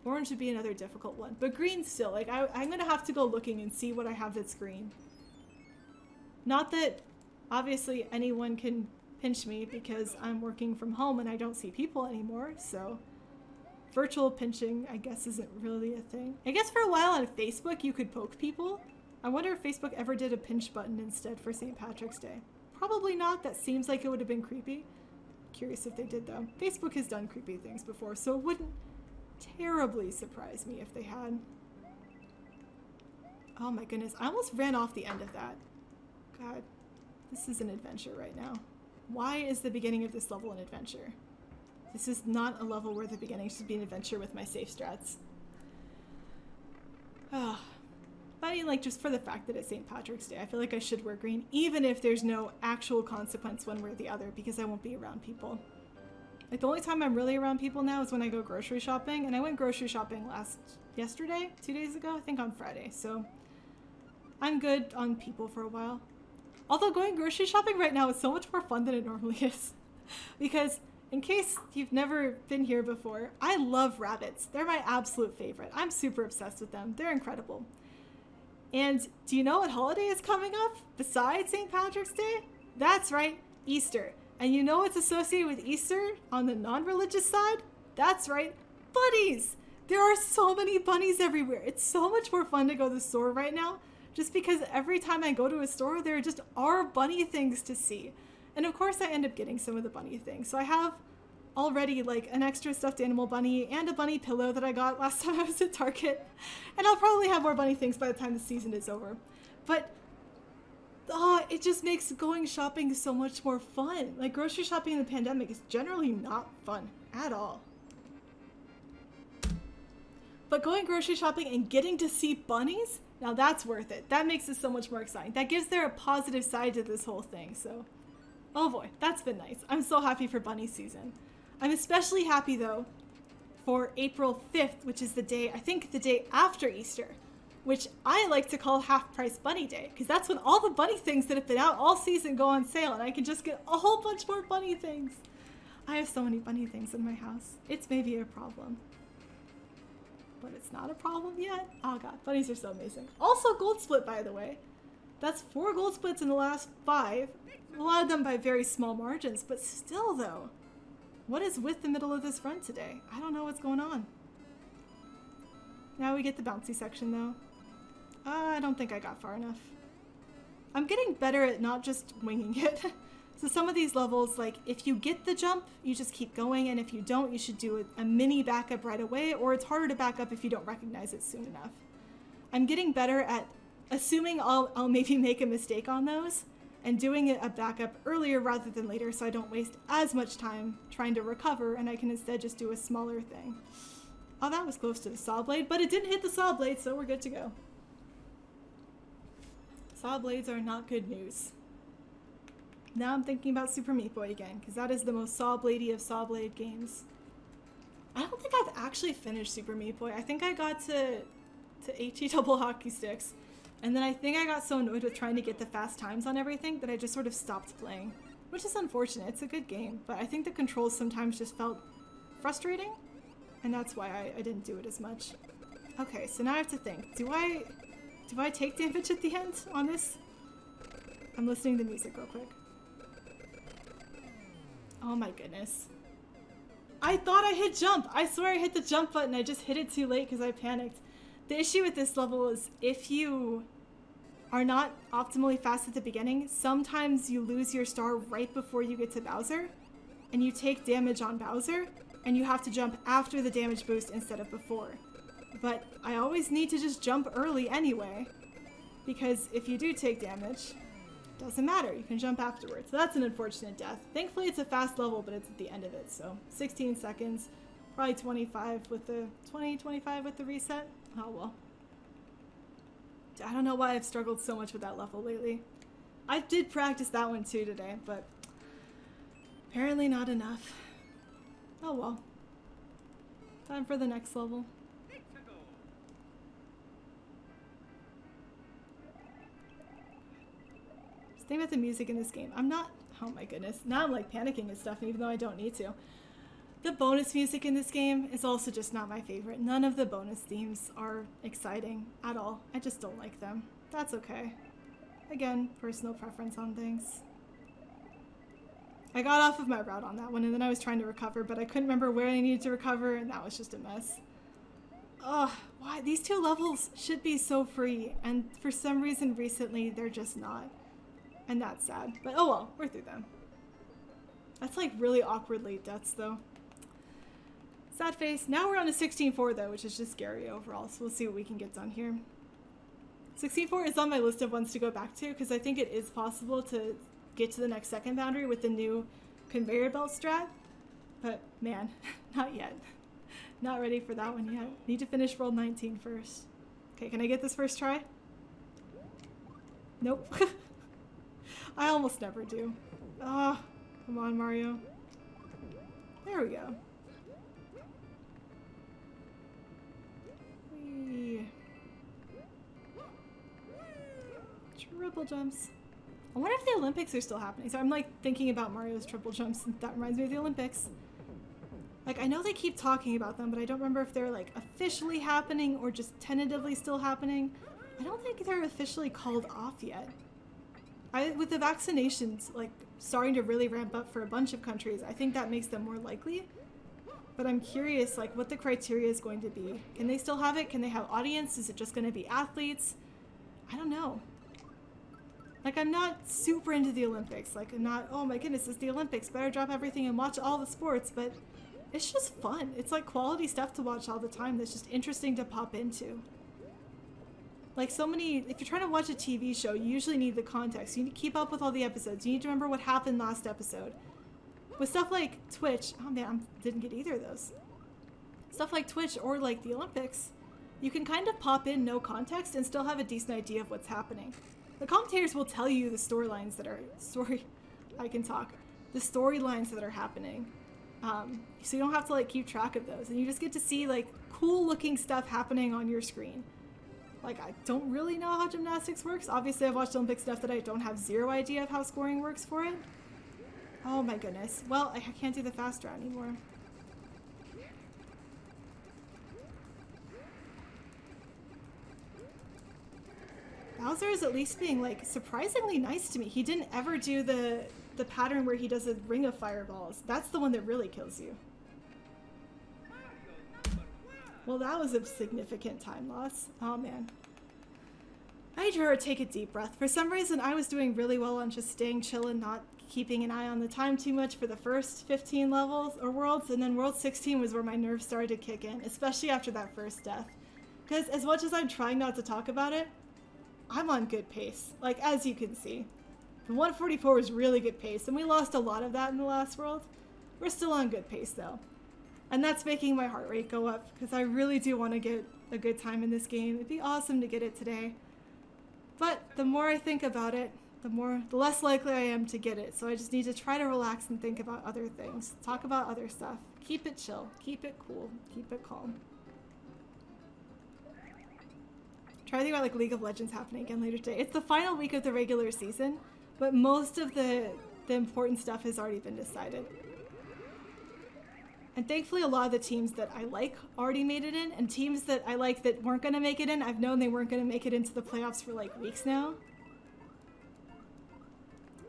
Orange would be another difficult one, but green still. Like I'm gonna have to go looking and see what I have that's green. Not that obviously anyone can pinch me because I'm working from home and I don't see people anymore, so virtual pinching I guess isn't really a thing. I guess for a while on Facebook you could poke people. I wonder if Facebook ever did a pinch button instead for St. Patrick's Day. Probably not. That seems like it would have been creepy. Curious if they did though. Facebook has done creepy things before, so it wouldn't terribly surprise me if they had. Oh my goodness, I almost ran off the end of that. God, this is an adventure right now. Why is the beginning of this level an adventure? This is not a level where the beginning should be an adventure with my safe strats. Oh. But I mean, like, just for the fact that it's St. Patrick's Day, I feel like I should wear green, even if there's no actual consequence one way or the other, because I won't be around people. Like, the only time I'm really around people now is when I go grocery shopping, and I went grocery shopping yesterday, 2 days ago, I think on Friday, so I'm good on people for a while. Although going grocery shopping right now is so much more fun than it normally is, because in case you've never been here before, I love rabbits. They're my absolute favorite. I'm super obsessed with them. They're incredible. And do you know what holiday is coming up besides St. Patrick's Day? That's right, Easter. And you know what's associated with Easter on the non-religious side? That's right, bunnies. There are so many bunnies everywhere. It's so much more fun to go to the store right now, just because every time I go to a store, there just are bunny things to see. And of course I end up getting some of the bunny things. So I have already like an extra stuffed animal bunny and a bunny pillow that I got last time I was at Target. And I'll probably have more bunny things by the time the season is over. But it just makes going shopping so much more fun. Like grocery shopping in the pandemic is generally not fun at all. But going grocery shopping and getting to see bunnies, now that's worth it. That makes it so much more exciting. That gives there a positive side to this whole thing. So, oh boy, that's been nice. I'm so happy for bunny season. I'm especially happy though for April 5th, which is the day, I think the day after Easter, which I like to call Half Price Bunny Day, because that's when all the bunny things that have been out all season go on sale and I can just get a whole bunch more bunny things. I have so many bunny things in my house. It's maybe a problem. But it's not a problem yet. Oh god, bunnies are so amazing. Also gold split, by the way. That's 4 gold splits in the last 5. A lot of them by very small margins, but still though. What is with the middle of this run today? I don't know what's going on. Now we get the bouncy section though. I don't think I got far enough. I'm getting better at not just winging it. So some of these levels, like if you get the jump, you just keep going, and if you don't, you should do a mini backup right away, or it's harder to back up if you don't recognize it soon enough. I'm getting better at assuming I'll maybe make a mistake on those and doing a backup earlier rather than later, so I don't waste as much time trying to recover and I can instead just do a smaller thing. Oh, that was close to the saw blade, but it didn't hit the saw blade, so we're good to go. Saw blades are not good news. Now I'm thinking about Super Meat Boy again, because that is the most saw bladey of saw blade games. I don't think I've actually finished Super Meat Boy. I think I got to HE double hockey sticks, and then I think I got so annoyed with trying to get the fast times on everything that I just sort of stopped playing, which is unfortunate. It's a good game, but I think the controls sometimes just felt frustrating, and that's why I didn't do it as much. Okay, so now I have to think. Do I take damage at the end on this? I'm listening to music real quick. Oh my goodness. I thought I hit jump. I swear I hit the jump button. I just hit it too late because I panicked. The issue with this level is if you are not optimally fast at the beginning, sometimes you lose your star right before you get to Bowser, and you take damage on Bowser, and you have to jump after the damage boost instead of before. But I always need to just jump early anyway, because if you do take damage, doesn't matter, you can jump afterwards. So that's an unfortunate death. Thankfully it's a fast level, but it's at the end of it, so 16 seconds, probably 25 with the 25 with the reset. Oh well. I don't know why I've struggled so much with that level lately. I did practice that one too today, but apparently not enough. Oh well. Time for the next level. Think about the music in this game. I'm not, oh my goodness. Now I'm like panicking and stuff, even though I don't need to. The bonus music in this game is also just not my favorite. None of the bonus themes are exciting at all. I just don't like them. That's okay. Again, personal preference on things. I got off of my route on that one, and then I was trying to recover, but I couldn't remember where I needed to recover, and that was just a mess. Ugh, why? These two levels should be so free, and for some reason recently they're just not. And that's sad. But oh well, we're through them. That's like really awkward late deaths though. Sad face. Now we're on to 16-4 though, which is just scary overall. So we'll see what we can get done here. 16-4 is on my list of ones to go back to because I think it is possible to get to the next second boundary with the new conveyor belt strat. But man, not yet. Not ready for that one yet. Need to finish world 19 first. Okay, can I get this first try? Nope. I almost never do. Ah, oh, come on, Mario. There we go. Whee. Triple jumps. I wonder if the Olympics are still happening. So I'm like thinking about Mario's triple jumps, and that reminds me of the Olympics. Like I know they keep talking about them, but I don't remember if they're like officially happening or just tentatively still happening. I don't think they're officially called off yet. With the vaccinations like starting to really ramp up for a bunch of countries, I think that makes them more likely. But I'm curious like what the criteria is going to be. Can they still have it? Can they have audience? Is it just going to be athletes? I don't know. Like I'm not super into the Olympics. Like I'm not, oh my goodness, it's the Olympics. Better drop everything and watch all the sports. But it's just fun. It's like quality stuff to watch all the time that's just interesting to pop into. Like so many, if you're trying to watch a TV show, you usually need the context. You need to keep up with all the episodes. You need to remember what happened last episode. With stuff like Twitch, oh man, I didn't get either of those. Stuff like Twitch or like the Olympics, you can kind of pop in no context and still have a decent idea of what's happening. The commentators will tell you the storylines that are, the storylines that are happening. So you don't have to like keep track of those. And you just get to see like cool looking stuff happening on your screen. Like, I don't really know how gymnastics works. Obviously, I've watched Olympic stuff that I don't have zero idea of how scoring works for it. Oh my goodness. Well, I can't do the fast draw anymore. Bowser is at least being, like, surprisingly nice to me. He didn't ever do the pattern where he does a ring of fireballs. That's the one that really kills you. Well, that was a significant time loss. Oh, man. I need her to take a deep breath. For some reason, I was doing really well on just staying chill and not keeping an eye on the time too much for the first 15 levels or worlds, and then World 16 was where my nerves started to kick in, especially after that first death. Because as much as I'm trying not to talk about it, I'm on good pace, like as you can see. The 144 was really good pace, and we lost a lot of that in the last world. We're still on good pace though. And that's making my heart rate go up, because I really do want to get a good time in this game. It'd be awesome to get it today. But the more I think about it, the less likely I am to get it. So I just need to try to relax and think about other things. Talk about other stuff. Keep it chill. Keep it cool. Keep it calm. Try to think about like League of Legends happening again later today. It's the final week of the regular season, but most of the important stuff has already been decided. And thankfully a lot of the teams that I like already made it in, and teams that I like that weren't going to make it in, I've known they weren't going to make it into the playoffs for like weeks now.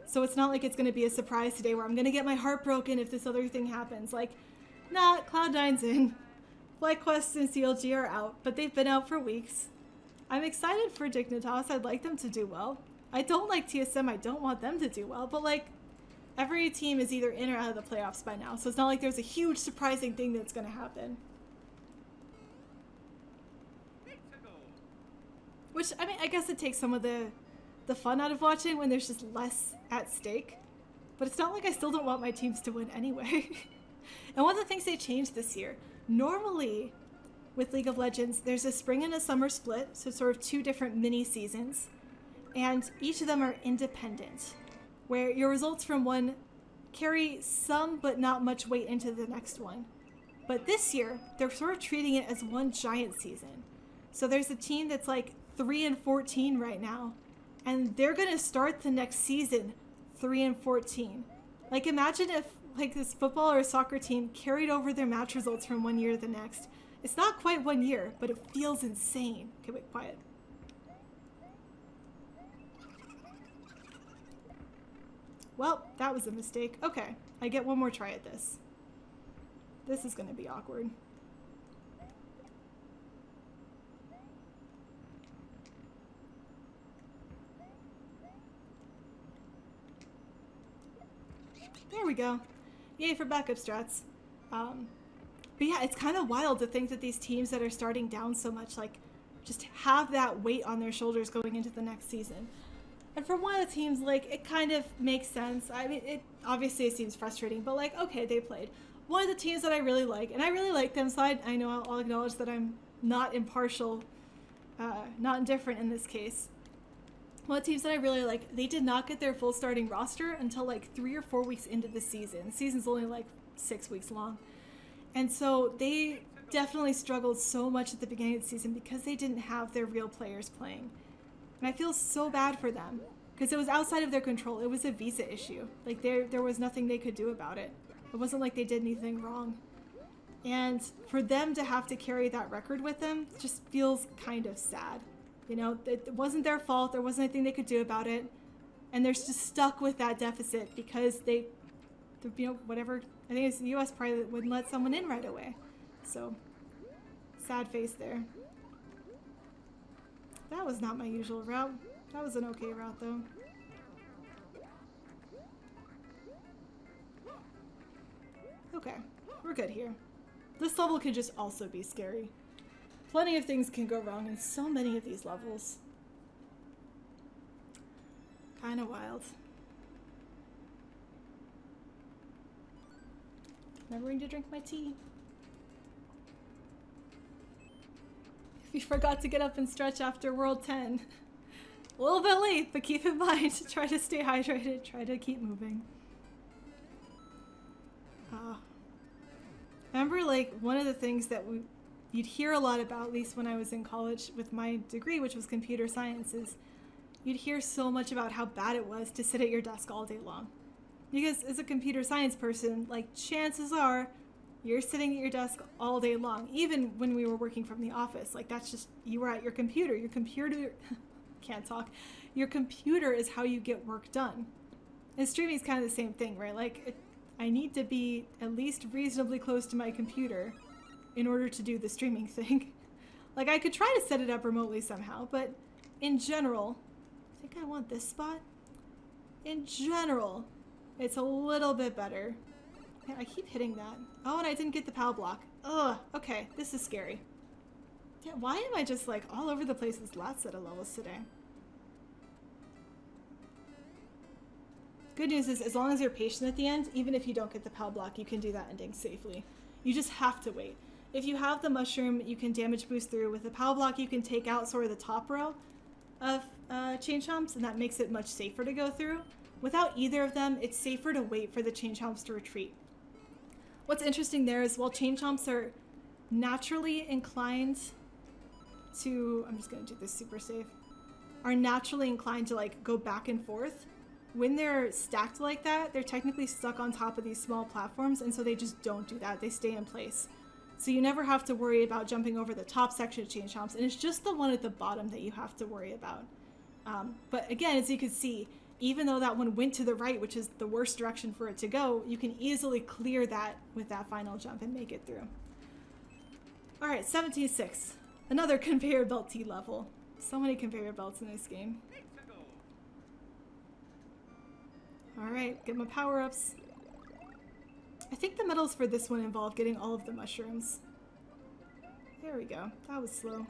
So it's not like it's going to be a surprise today where I'm going to get my heart broken if this other thing happens. Like, nah, Cloud9's in. FlyQuest and CLG are out, but they've been out for weeks. I'm excited for Dignitas. I'd like them to do well. I don't like TSM. I don't want them to do well, but like, every team is either in or out of the playoffs by now, so it's not like there's a huge surprising thing that's going to happen. Which, I mean, I guess it takes some of the fun out of watching when there's just less at stake. But it's not like I still don't want my teams to win anyway. And one of the things they changed this year, normally with League of Legends, there's a spring and a summer split, so sort of two different mini seasons, and each of them are independent, where your results from one carry some but not much weight into the next one. But this year, they're sort of treating it as one giant season. So there's a team that's like 3-14 right now, and they're gonna start the next season 3-14. Like imagine if like this football or soccer team carried over their match results from one year to the next. It's not quite 1 year, but it feels insane. Okay, wait, quiet. Well, that was a mistake. Okay, I get one more try at this. This is gonna be awkward. There we go. Yay for backup strats. But yeah, it's kind of wild to think that these teams that are starting down so much, like, just have that weight on their shoulders going into the next season. And for one of the teams, like, it kind of makes sense. I mean, obviously it seems frustrating, but like, okay, they played. One of the teams that I really like, and I really like them, so I know I'll acknowledge that I'm not impartial, not indifferent in this case. One of the teams that I really like, they did not get their full starting roster until like 3 or 4 weeks into the season. The season's only like 6 weeks long. And so they definitely struggled so much at the beginning of the season because they didn't have their real players playing. And I feel so bad for them because it was outside of their control. It was a visa issue. Like there was nothing they could do about it. It wasn't like they did anything wrong. And for them to have to carry that record with them just feels kind of sad. You know, it wasn't their fault. There wasn't anything they could do about it. And they're just stuck with that deficit because you know, whatever, I think it's the US probably wouldn't let someone in right away. So, sad face there. That was not my usual route. That was an okay route though. Okay, we're good here. This level can just also be scary. Plenty of things can go wrong in so many of these levels. Kinda wild. Remembering to drink my tea. If you forgot to get up and stretch after World 10. A little bit late, but keep in mind, try to stay hydrated, try to keep moving. I remember like one of the things that you'd hear a lot about, at least when I was in college with my degree, which was computer science, is you'd hear so much about how bad it was to sit at your desk all day long. Because as a computer science person, like chances are you're sitting at your desk all day long, even when we were working from the office. Like that's just, you were at your computer. Your computer, can't talk. Your computer is how you get work done. And streaming is kind of the same thing, right? Like I need to be at least reasonably close to my computer in order to do the streaming thing. Like I could try to set it up remotely somehow, but in general, I think I want this spot. In general, it's a little bit better. Man, I keep hitting that. Oh, and I didn't get the POW block. Ugh, okay, this is scary. Yeah, why am I just like all over the place with last set of levels today? Good news is, as long as you're patient at the end, even if you don't get the POW block, you can do that ending safely. You just have to wait. If you have the mushroom, you can damage boost through. With the POW block, you can take out sort of the top row of chain chomps, and that makes it much safer to go through. Without either of them, it's safer to wait for the chain chomps to retreat. What's interesting there is while chain chomps are naturally inclined to, I'm just going to do this super safe, are naturally inclined to like go back and forth. When they're stacked like that, they're technically stuck on top of these small platforms, and so they just don't do that. They stay in place. So you never have to worry about jumping over the top section of chain chomps, and it's just the one at the bottom that you have to worry about. But again, as you can see, even though that one went to the right, which is the worst direction for it to go, you can easily clear that with that final jump and make it through. All right, 17-6. Another conveyor belt T level. So many conveyor belts in this game. All right, get my power-ups. I think the medals for this one involve getting all of the mushrooms. There we go. That was slow.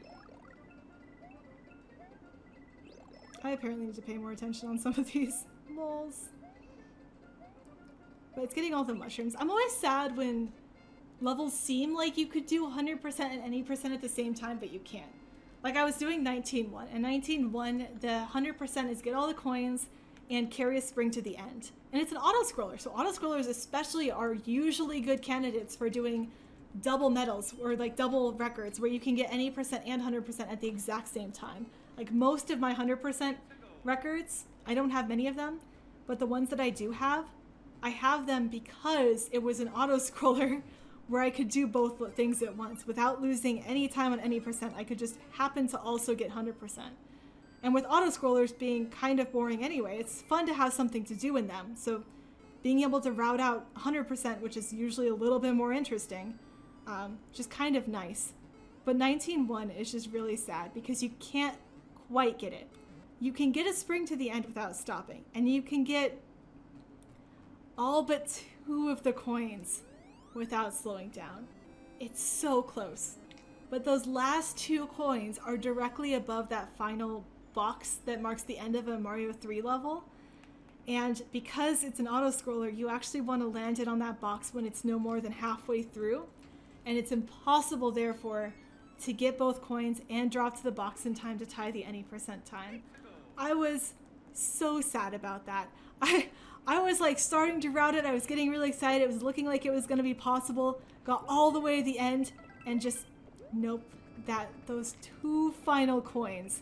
I apparently need to pay more attention on some of these moles. But it's getting all the mushrooms. I'm always sad when levels seem like you could do 100% and any percent at the same time, but you can't. Like I was doing 19-1, and 19-1, the 100% is get all the coins and carry a spring to the end. And it's an auto-scroller, so auto-scrollers especially are usually good candidates for doing double medals or like double records where you can get any percent and 100% at the exact same time. Like most of my 100% records, I don't have many of them, but the ones that I do have, I have them because it was an auto-scroller where I could do both things at once without losing any time on any percent. I could just happen to also get 100%. And with auto-scrollers being kind of boring anyway, it's fun to have something to do in them. So being able to route out 100%, which is usually a little bit more interesting, just kind of nice. But 19-1 is just really sad because you can't quite get it. You can get a spring to the end without stopping, and you can get all but 2 of the coins without slowing down. It's so close. But those last 2 coins are directly above that final box that marks the end of a Mario 3 level. And because it's an auto-scroller, you actually want to land it on that box when it's no more than halfway through. And it's impossible, therefore, to get both coins and drop to the box in time to tie the any percent time. I was so sad about that. I was like starting to route it. I was getting really excited. It was looking like it was going to be possible. Got all the way to the end and just, nope. Those 2 final coins,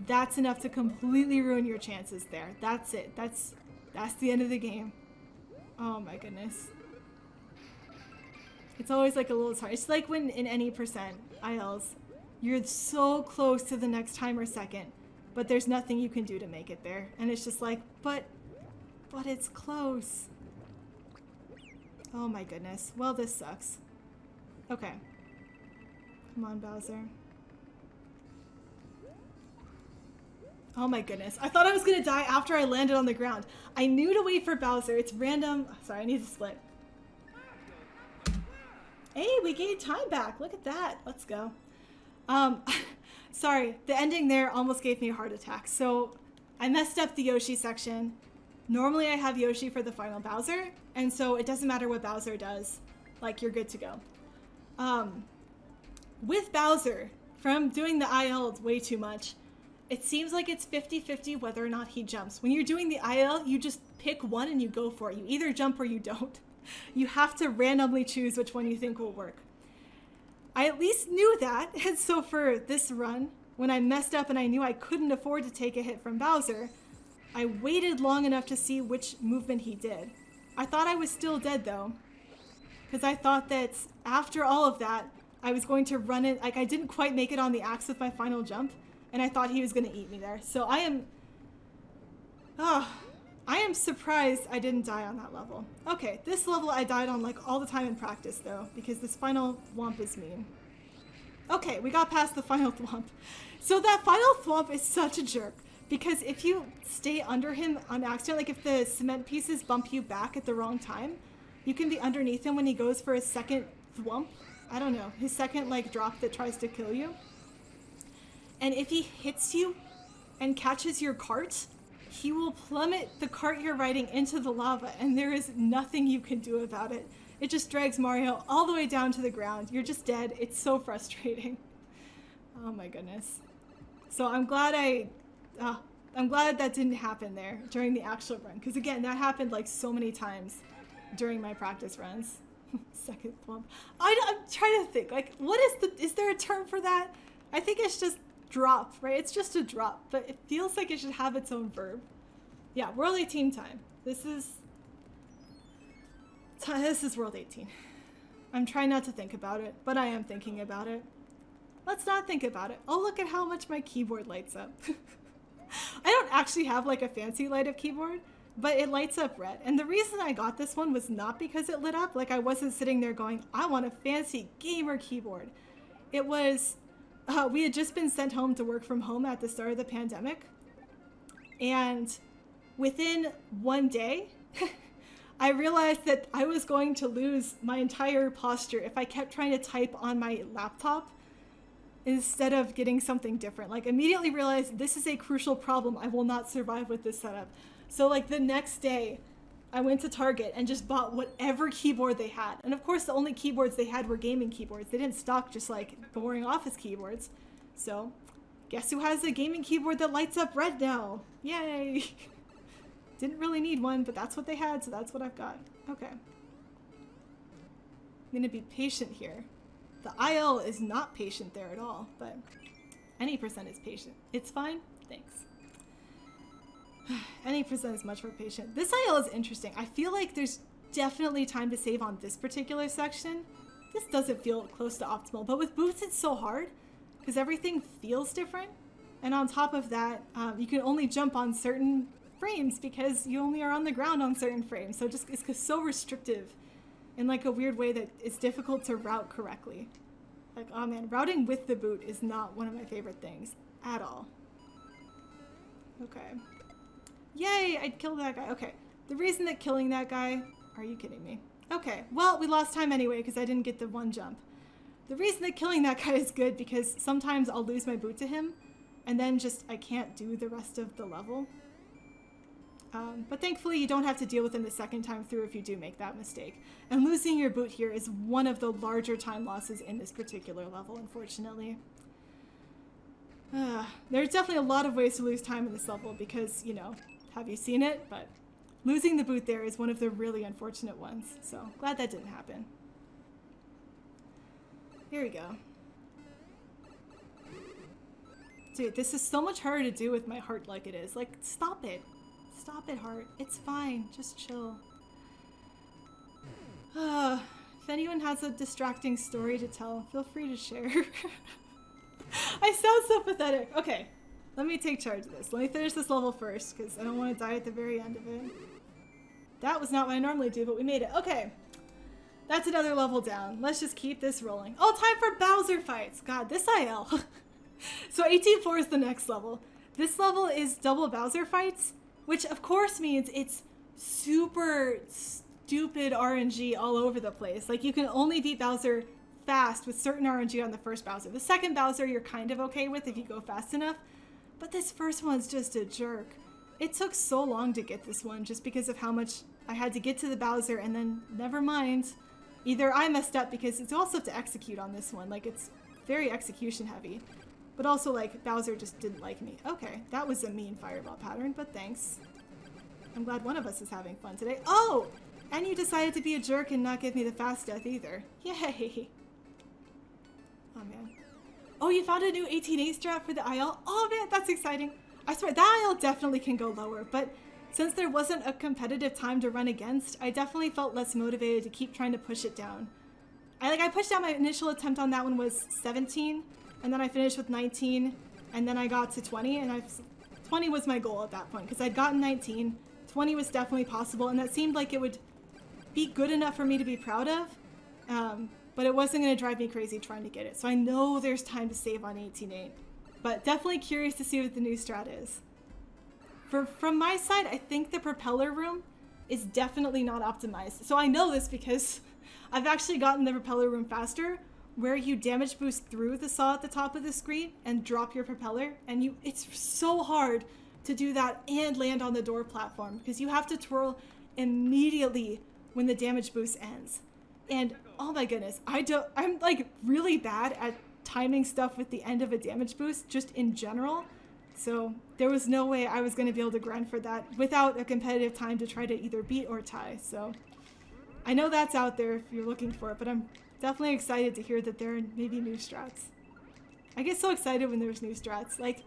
that's enough to completely ruin your chances there. That's it. That's the end of the game. Oh my goodness. It's always like a little hard. It's like when in any percent ILs, you're so close to the next timer second, but there's nothing you can do to make it there. And it's just like, but it's close. Oh my goodness. Well, this sucks. Okay. Come on, Bowser. Oh my goodness. I thought I was gonna die after I landed on the ground. I knew to wait for Bowser. It's random. Sorry, I need to split. Hey, we gained time back. Look at that. Let's go. Sorry, the ending there almost gave me a heart attack. So I messed up the Yoshi section. Normally I have Yoshi for the final Bowser, and so it doesn't matter what Bowser does. Like, you're good to go. With Bowser, from doing the IL way too much, it seems like it's 50-50 whether or not he jumps. When you're doing the IL, you just pick one and you go for it. You either jump or you don't. You have to randomly choose which one you think will work. I at least knew that, and so for this run, when I messed up and I knew I couldn't afford to take a hit from Bowser, I waited long enough to see which movement he did. I thought I was still dead though, because I thought that after all of that, I was going to run it, like I didn't quite make it on the axe with my final jump, and I thought he was going to eat me there. So I am surprised I didn't die on that level. Okay, this level I died on like all the time in practice though, because this final womp is mean. Okay, we got past the final thwomp. So that final thwomp is such a jerk. Because if you stay under him on accident, like if the cement pieces bump you back at the wrong time, you can be underneath him when he goes for his second thwomp. I don't know, his second like drop that tries to kill you. And if he hits you and catches your cart, he will plummet the cart you're riding into the lava, and there is nothing you can do about it. It just drags Mario all the way down to the ground. You're just dead. It's so frustrating. Oh my goodness. So I'm glad that didn't happen there during the actual run, because again, that happened like so many times during my practice runs. Second thwomp. I'm trying to think, like, is there a term for that? I think it's just drop, right? It's just a drop, but it feels like it should have its own verb. Yeah, World 18 time. This is World 18. I'm trying not to think about it, but I am thinking about it. Let's not think about it. Oh, look at how much my keyboard lights up. I don't actually have like a fancy light up keyboard, but it lights up red. And the reason I got this one was not because it lit up. Like I wasn't sitting there going, I want a fancy gamer keyboard. It was, we had just been sent home to work from home at the start of the pandemic. And within one day, I realized that I was going to lose my entire posture if I kept trying to type on my laptop instead of getting something different. Like immediately realized this is a crucial problem. I will not survive with this setup. So like the next day I went to Target and just bought whatever keyboard they had. And of course the only keyboards they had were gaming keyboards. They didn't stock just like boring office keyboards. So guess who has a gaming keyboard that lights up red now? Yay. Didn't really need one, but that's what they had, so that's what I've got. Okay. I'm gonna be patient here. The IL is not patient there at all, but any percent is patient. It's fine, thanks. Any percent is much more patient. This IL is interesting. I feel like there's definitely time to save on this particular section. This doesn't feel close to optimal, but with boots it's so hard because everything feels different. And on top of that, you can only jump on certain frames because you only are on the ground on certain frames. So it's so restrictive in like a weird way that it's difficult to route correctly. Like, oh man, routing with the boot is not one of my favorite things at all. Okay. Yay, I killed that guy. Okay, the reason that killing that guy, are you kidding me? Okay, well, we lost time anyway because I didn't get the one jump. The reason that killing that guy is good because sometimes I'll lose my boot to him and then just I can't do the rest of the level. But thankfully you don't have to deal with him the second time through if you do make that mistake. And losing your boot here is one of the larger time losses in this particular level, unfortunately. There's definitely a lot of ways to lose time in this level because, you know, have you seen it? But losing the boot there is one of the really unfortunate ones. So glad that didn't happen. Here we go. Dude, this is so much harder to do with my heart like it is. Like, stop it. Stop it, heart. It's fine. Just chill. If anyone has a distracting story to tell, feel free to share. I sound so pathetic. Okay, let me take charge of this. Let me finish this level first, because I don't want to die at the very end of it. That was not what I normally do, but we made it. Okay, that's another level down. Let's just keep this rolling. Oh, time for Bowser fights. God, this IL. So 18-4 is the next level. This level is double Bowser fights, which of course means it's super stupid RNG all over the place. Like you can only beat Bowser fast with certain RNG on the first Bowser. The second Bowser you're kind of okay with if you go fast enough, but this first one's just a jerk. It took so long to get this one just because of how much I had to get to the Bowser and then never mind. Either I messed up because it's also have to execute on this one. Like it's very execution heavy. But also, like, Bowser just didn't like me. Okay, that was a mean fireball pattern, but thanks. I'm glad one of us is having fun today. Oh! And you decided to be a jerk and not give me the fast death either. Yay! Oh, man. Oh, you found a new 18-8 strat for the IL? Oh, man, that's exciting. I swear, that IL definitely can go lower, but since there wasn't a competitive time to run against, I definitely felt less motivated to keep trying to push it down. I pushed down my initial attempt on that one was 17, and then I finished with 19, and then I got to 20, and 20 was my goal at that point, because I'd gotten 19, 20 was definitely possible, and that seemed like it would be good enough for me to be proud of. but it wasn't going to drive me crazy trying to get it. So I know there's time to save on 18.8, but definitely curious to see what the new strat is. From my side, I think the propeller room is definitely not optimized. So I know this because I've actually gotten the propeller room faster, where you damage boost through the saw at the top of the screen and drop your propeller, and it's so hard to do that and land on the door platform because you have to twirl immediately when the damage boost ends. And oh my goodness, I'm like really bad at timing stuff with the end of a damage boost just in general. So there was no way I was going to be able to grind for that without a competitive time to try to either beat or tie. So I know that's out there if you're looking for it, but I'm definitely excited to hear that there are maybe new strats. I get so excited when there's new strats. Like,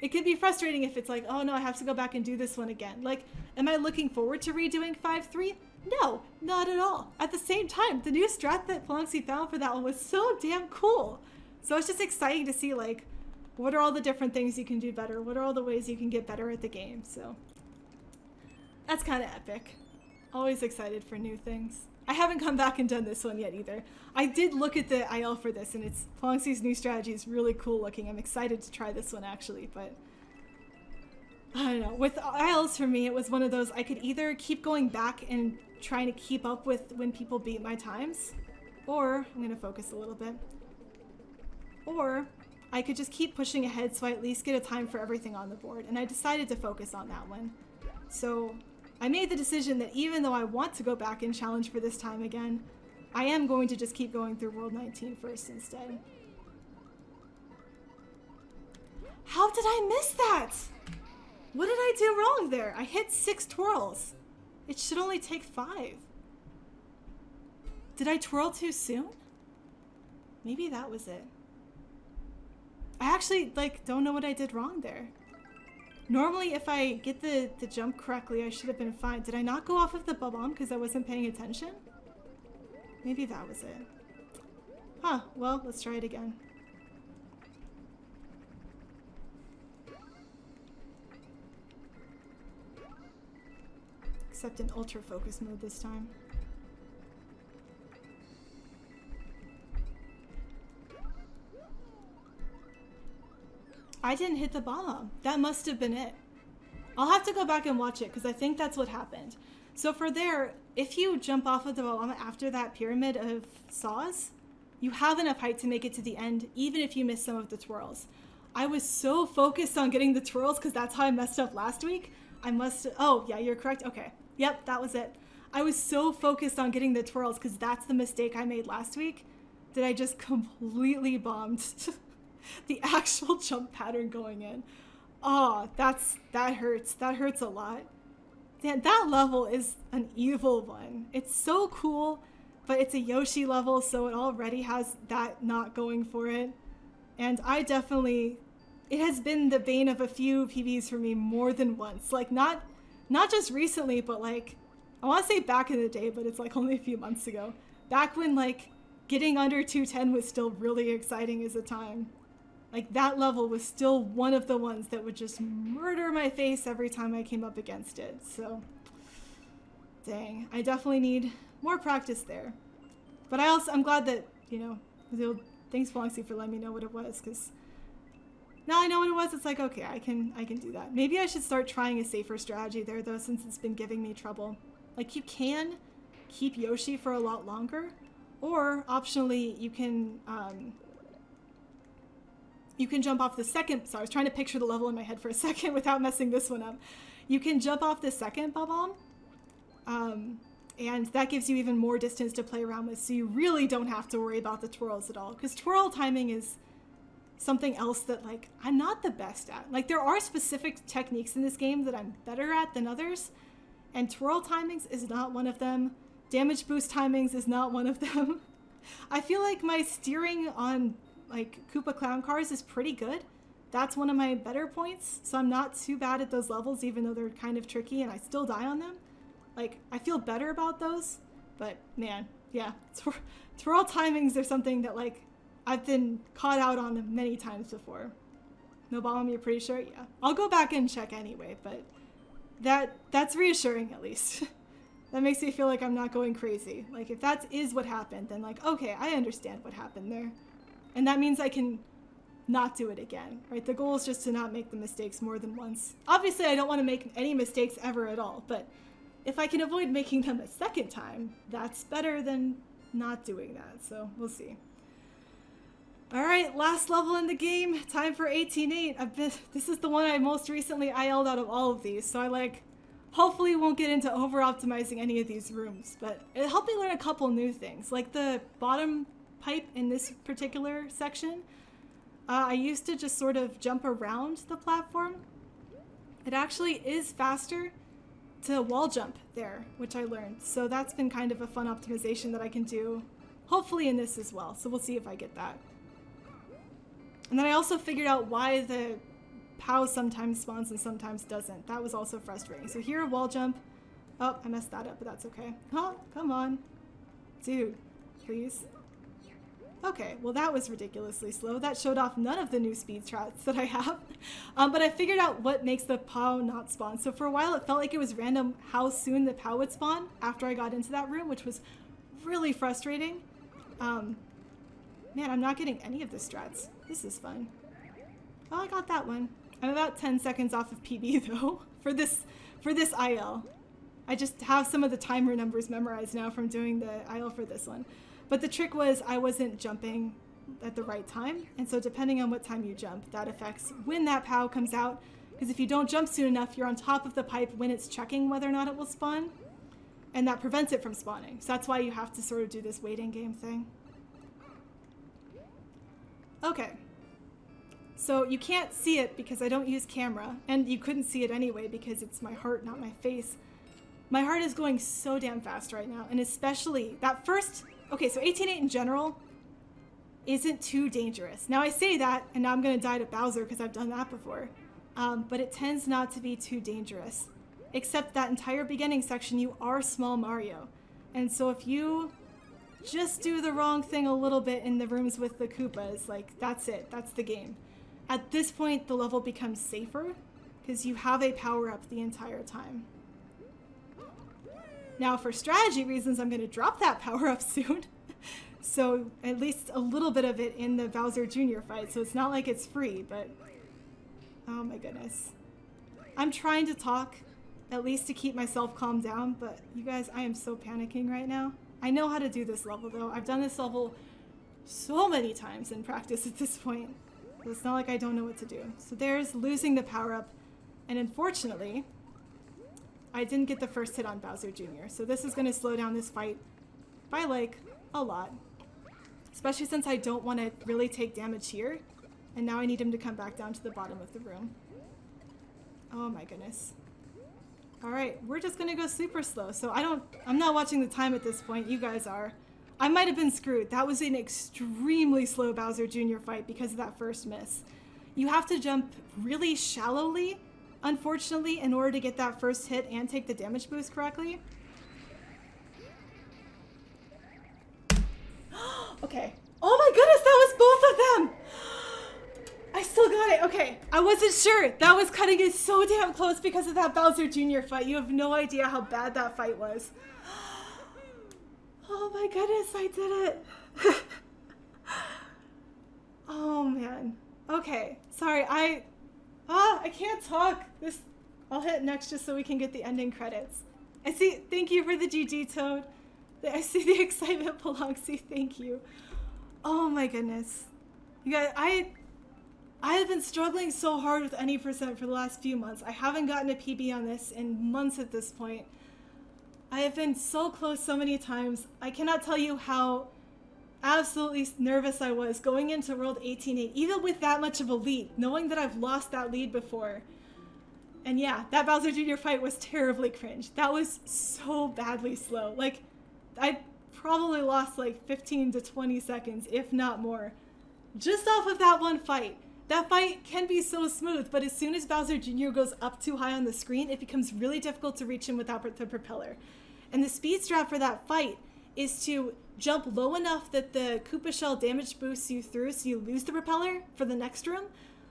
it can be frustrating if it's like, oh no, I have to go back and do this one again. Like, am I looking forward to redoing 5.3? No, not at all. At the same time, the new strat that Bouncy found for that one was so damn cool. So it's just exciting to see, like, what are all the different things you can do better? What are all the ways you can get better at the game? So that's kind of epic. Always excited for new things. I haven't come back and done this one yet either. I did look at the IL for this, and it's Bouncy's new strategy is really cool looking. I'm excited to try this one actually, but I don't know. With ILs for me, it was one of those I could either keep going back and trying to keep up with when people beat my times, or I'm gonna focus a little bit, or I could just keep pushing ahead so I at least get a time for everything on the board, and I decided to focus on that one. So I made the decision that even though I want to go back and challenge for this time again, I am going to just keep going through World 19 first instead. How did I miss that? What did I do wrong there? I hit 6 twirls. It should only take 5. Did I twirl too soon? Maybe that was it. I actually, like, don't know what I did wrong there. Normally, if I get the jump correctly, I should have been fine. Did I not go off of the bomb because I wasn't paying attention? Maybe that was it. Huh, well, let's try it again. Except in ultra focus mode this time. I didn't hit the bomb. That must have been it. I'll have to go back and watch it because I think that's what happened. So for there, if you jump off of the bomb after that pyramid of saws, you have enough height to make it to the end, even if you miss some of the twirls. I was so focused on getting the twirls because that's how I messed up last week. Oh yeah, you're correct. Okay. Yep, that was it. I was so focused on getting the twirls because that's the mistake I made last week that I just completely bombed the actual jump pattern going in. Oh, that hurts. That hurts a lot. Man, that level is an evil one. It's so cool, but it's a Yoshi level, so it already has that not going for it. And it has been the bane of a few PBs for me more than once. Like, not just recently, but like, I want to say back in the day, but it's like only a few months ago. Back when like getting under 210 was still really exciting as a time. Like, that level was still one of the ones that would just murder my face every time I came up against it. So, dang, I definitely need more practice there. But I'm glad that, you know, thanks Bouncy for letting me know what it was, because now I know what it was. It's like, okay, I can do that. Maybe I should start trying a safer strategy there, though, since it's been giving me trouble. Like, you can keep Yoshi for a lot longer, or optionally, you can jump off the second. So I was trying to picture the level in my head for a second without messing this one up. You can jump off the second bomb, and that gives you even more distance to play around with, so you really don't have to worry about the twirls at all, because twirl timing is something else that, like, I'm not the best at. Like, there are specific techniques in this game that I'm better at than others, and twirl timings is not one of them. Damage boost timings is not one of them. I feel like my steering on like Koopa Clown cars is pretty good. That's one of my better points, so I'm not too bad at those levels, even though they're kind of tricky and I still die on them. Like, I feel better about those, but man, yeah, twirl timings are something that, like, I've been caught out on many times before. No bomb, you're pretty sure? Yeah. I'll go back and check anyway, but that's reassuring at least. That makes me feel like I'm not going crazy. Like, if that is what happened, then like, okay, I understand what happened there. And that means I can not do it again, right? The goal is just to not make the mistakes more than once. Obviously, I don't want to make any mistakes ever at all, but if I can avoid making them a second time, that's better than not doing that. So we'll see. All right, last level in the game. Time for 18-8. This is the one I most recently IL'd out of all of these, so I hopefully won't get into over-optimizing any of these rooms, but it helped me learn a couple new things. Like the bottom pipe in this particular section, I used to just sort of jump around the platform. It actually is faster to wall jump there, which I learned. So that's been kind of a fun optimization that I can do, hopefully in this as well. So we'll see if I get that. And then I also figured out why the POW sometimes spawns and sometimes doesn't. That was also frustrating. So here, wall jump. Oh, I messed that up, but that's okay. Huh? Come on. Dude, please. Okay, well that was ridiculously slow. That showed off none of the new speed strats that I have. But I figured out what makes the POW not spawn. So for a while it felt like it was random how soon the POW would spawn after I got into that room, which was really frustrating. Man, I'm not getting any of the strats. This is fun. Oh, I got that one. I'm about 10 seconds off of PB though for this IL. I just have some of the timer numbers memorized now from doing the IL for this one. But the trick was I wasn't jumping at the right time, and so depending on what time you jump, that affects when that POW comes out, because if you don't jump soon enough, you're on top of the pipe when it's checking whether or not it will spawn, and that prevents it from spawning. So that's why you have to sort of do this waiting game thing. Okay. So you can't see it because I don't use camera, and you couldn't see it anyway because it's my heart, not my face. My heart is going so damn fast right now, and especially that first... Okay, so 18-8 in general isn't too dangerous. Now I say that, and now I'm going to die to Bowser because I've done that before. But it tends not to be too dangerous. Except that entire beginning section, you are small Mario. And so if you just do the wrong thing a little bit in the rooms with the Koopas, like, that's it. That's the game. At this point, the level becomes safer because you have a power-up the entire time. Now, for strategy reasons, I'm going to drop that power-up soon. So, at least a little bit of it in the Bowser Jr. fight. So, it's not like it's free, but... Oh my goodness. I'm trying to talk, at least to keep myself calmed down, but you guys, I am so panicking right now. I know how to do this level, though. I've done this level so many times in practice at this point. But it's not like I don't know what to do. So, there's losing the power-up. And unfortunately... I didn't get the first hit on Bowser Jr., so this is going to slow down this fight by, like, a lot. Especially since I don't want to really take damage here, and now I need him to come back down to the bottom of the room. Oh my goodness. Alright, we're just going to go super slow, so I'm not watching the time at this point, you guys are. I might have been screwed. That was an extremely slow Bowser Jr. fight because of that first miss. You have to jump really shallowly, unfortunately, in order to get that first hit and take the damage boost correctly. Okay. Oh my goodness, that was both of them! I still got it. Okay, I wasn't sure. That was cutting it so damn close because of that Bowser Jr. fight. You have no idea how bad that fight was. Oh my goodness, I did it. Oh man. Okay, sorry, I can't talk. I'll hit next just so we can get the ending credits. I see, thank you for the GG Toad. I see the excitement, Paloxy, thank you. Oh my goodness. You guys, I have been struggling so hard with any percent for the last few months. I haven't gotten a PB on this in months at this point. I have been so close so many times. I cannot tell you how absolutely nervous I was going into World 18-8, even with that much of a lead, knowing that I've lost that lead before. And yeah, that Bowser Jr. fight was terribly cringe. That was so badly slow. Like, I probably lost like 15 to 20 seconds, if not more, just off of that one fight. That fight can be so smooth, but as soon as Bowser Jr. goes up too high on the screen, it becomes really difficult to reach him without the propeller. And the speed strat for that fight is to jump low enough that the Koopa Shell damage boosts you through so you lose the propeller for the next room,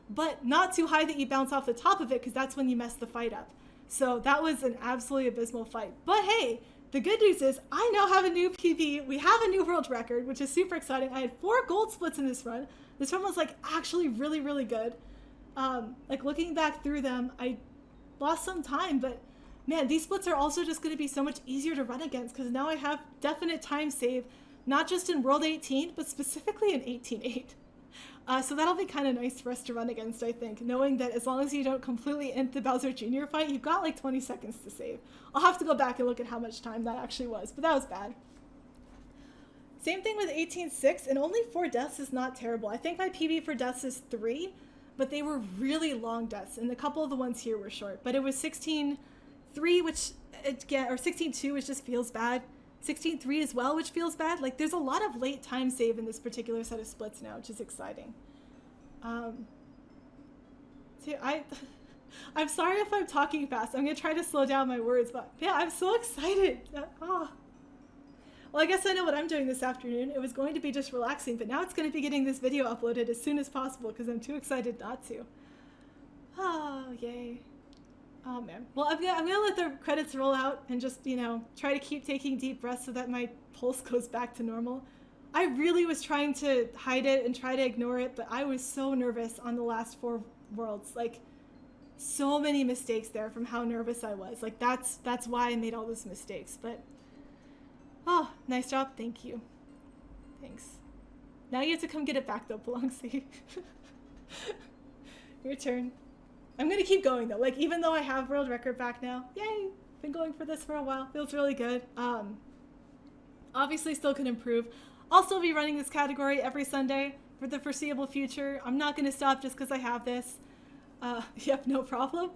but not too high that you bounce off the top of it because that's when you mess the fight up. So that was an absolutely abysmal fight. But hey, the good news is I now have a new PB. We have a new world record, which is super exciting. I had 4 gold splits in this run. This one was like actually really, really good. Like looking back through them, I lost some time, but man, these splits are also just going to be so much easier to run against because now I have definite time save, not just in World 18, but specifically in 18.8. So that'll be kind of nice for us to run against, I think, knowing that as long as you don't completely end the Bowser Jr. fight, you've got like 20 seconds to save. I'll have to go back and look at how much time that actually was, but that was bad. Same thing with 18.6, and only 4 deaths is not terrible. I think my PB for deaths is 3, but they were really long deaths, and a couple of the ones here were short. But it was 16.3, which, again, or 16.2, which just feels bad. 16.3 as well, which feels bad. Like, there's a lot of late time save in this particular set of splits now, which is exciting. See, I'm sorry if I'm talking fast. I'm going to try to slow down my words, but yeah, I'm so excited. Well, I guess I know what I'm doing this afternoon. It was going to be just relaxing, but now it's going to be getting this video uploaded as soon as possible because I'm too excited not to. Oh, yay. Oh man. Well, I'm gonna let the credits roll out and just, you know, try to keep taking deep breaths so that my pulse goes back to normal. I really was trying to hide it and try to ignore it, but I was so nervous on the last 4 worlds. Like, so many mistakes there from how nervous I was. Like, that's why I made all those mistakes. But, oh, nice job. Thank you. Thanks. Now you have to come get it back though, Bouncy. Your turn. I'm going to keep going though. Like, even though I have world record back now, yay, been going for this for a while. Feels really good. Obviously still can improve. I'll still be running this category every Sunday for the foreseeable future. I'm not going to stop just because I have this. Yep, no problem.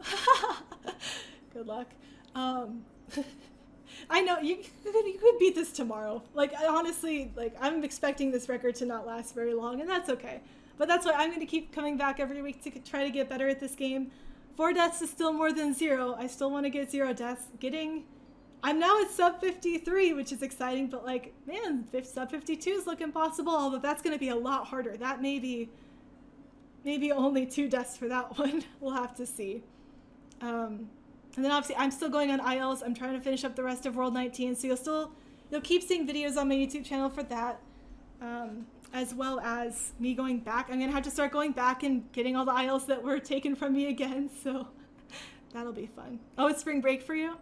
Good luck. I know you could beat this tomorrow. Like, honestly, like, I'm expecting this record to not last very long, and that's okay. But that's why I'm going to keep coming back every week to try to get better at this game. 4 deaths is still more than 0. I still want to get 0 deaths. I'm now at sub 53, which is exciting, but like, man, sub 52 is looking possible, although that's going to be a lot harder. That may be only 2 deaths for that one. We'll have to see. And then obviously I'm still going on ILs. I'm trying to finish up the rest of World 19, so you'll keep seeing videos on my YouTube channel for that. As well as me going back. I'm going to have to start going back and getting all the ILs that were taken from me again, so that'll be fun. Oh, it's spring break for you?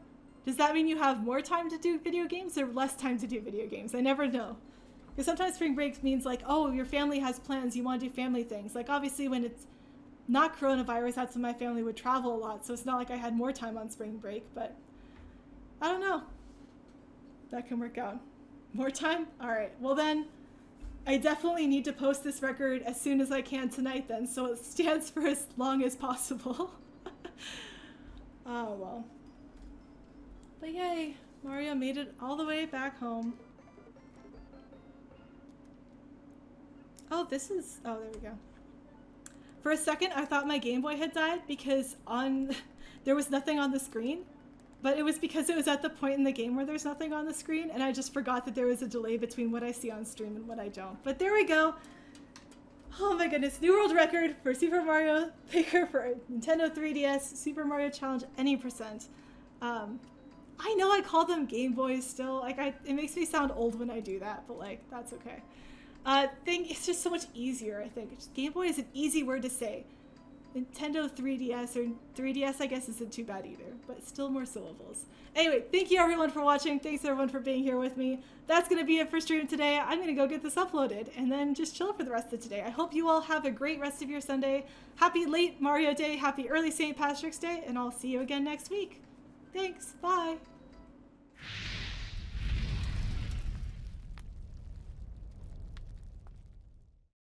Does that mean you have more time to do video games or less time to do video games? I never know. Because sometimes spring break means like, oh, your family has plans, you want to do family things. Like, obviously when it's not coronavirus, that's when my family would travel a lot, so it's not like I had more time on spring break, but I don't know. That can work out. More time? All right, well then, I definitely need to post this record as soon as I can tonight then, so it stands for as long as possible. Oh, well. But yay, Mario made it all the way back home. Oh, there we go. For a second, I thought my Game Boy had died because there was nothing on the screen. But it was because it was at the point in the game where there's nothing on the screen, and I just forgot that there was a delay between what I see on stream and what I don't. But there we go. Oh my goodness, new world record for Super Mario Maker for Nintendo 3DS, Super Mario Challenge any %. I know I call them Game Boys still. Like, it makes me sound old when I do that, but like, that's okay. It's just so much easier, I think. Game Boy is an easy word to say. Nintendo 3DS, or 3DS I guess isn't too bad either, but still more syllables. Anyway, thank you everyone for watching. Thanks everyone for being here with me. That's going to be it for stream today. I'm going to go get this uploaded and then just chill for the rest of today. I hope you all have a great rest of your Sunday. Happy late Mario Day, happy early St. Patrick's Day, and I'll see you again next week. Thanks, bye.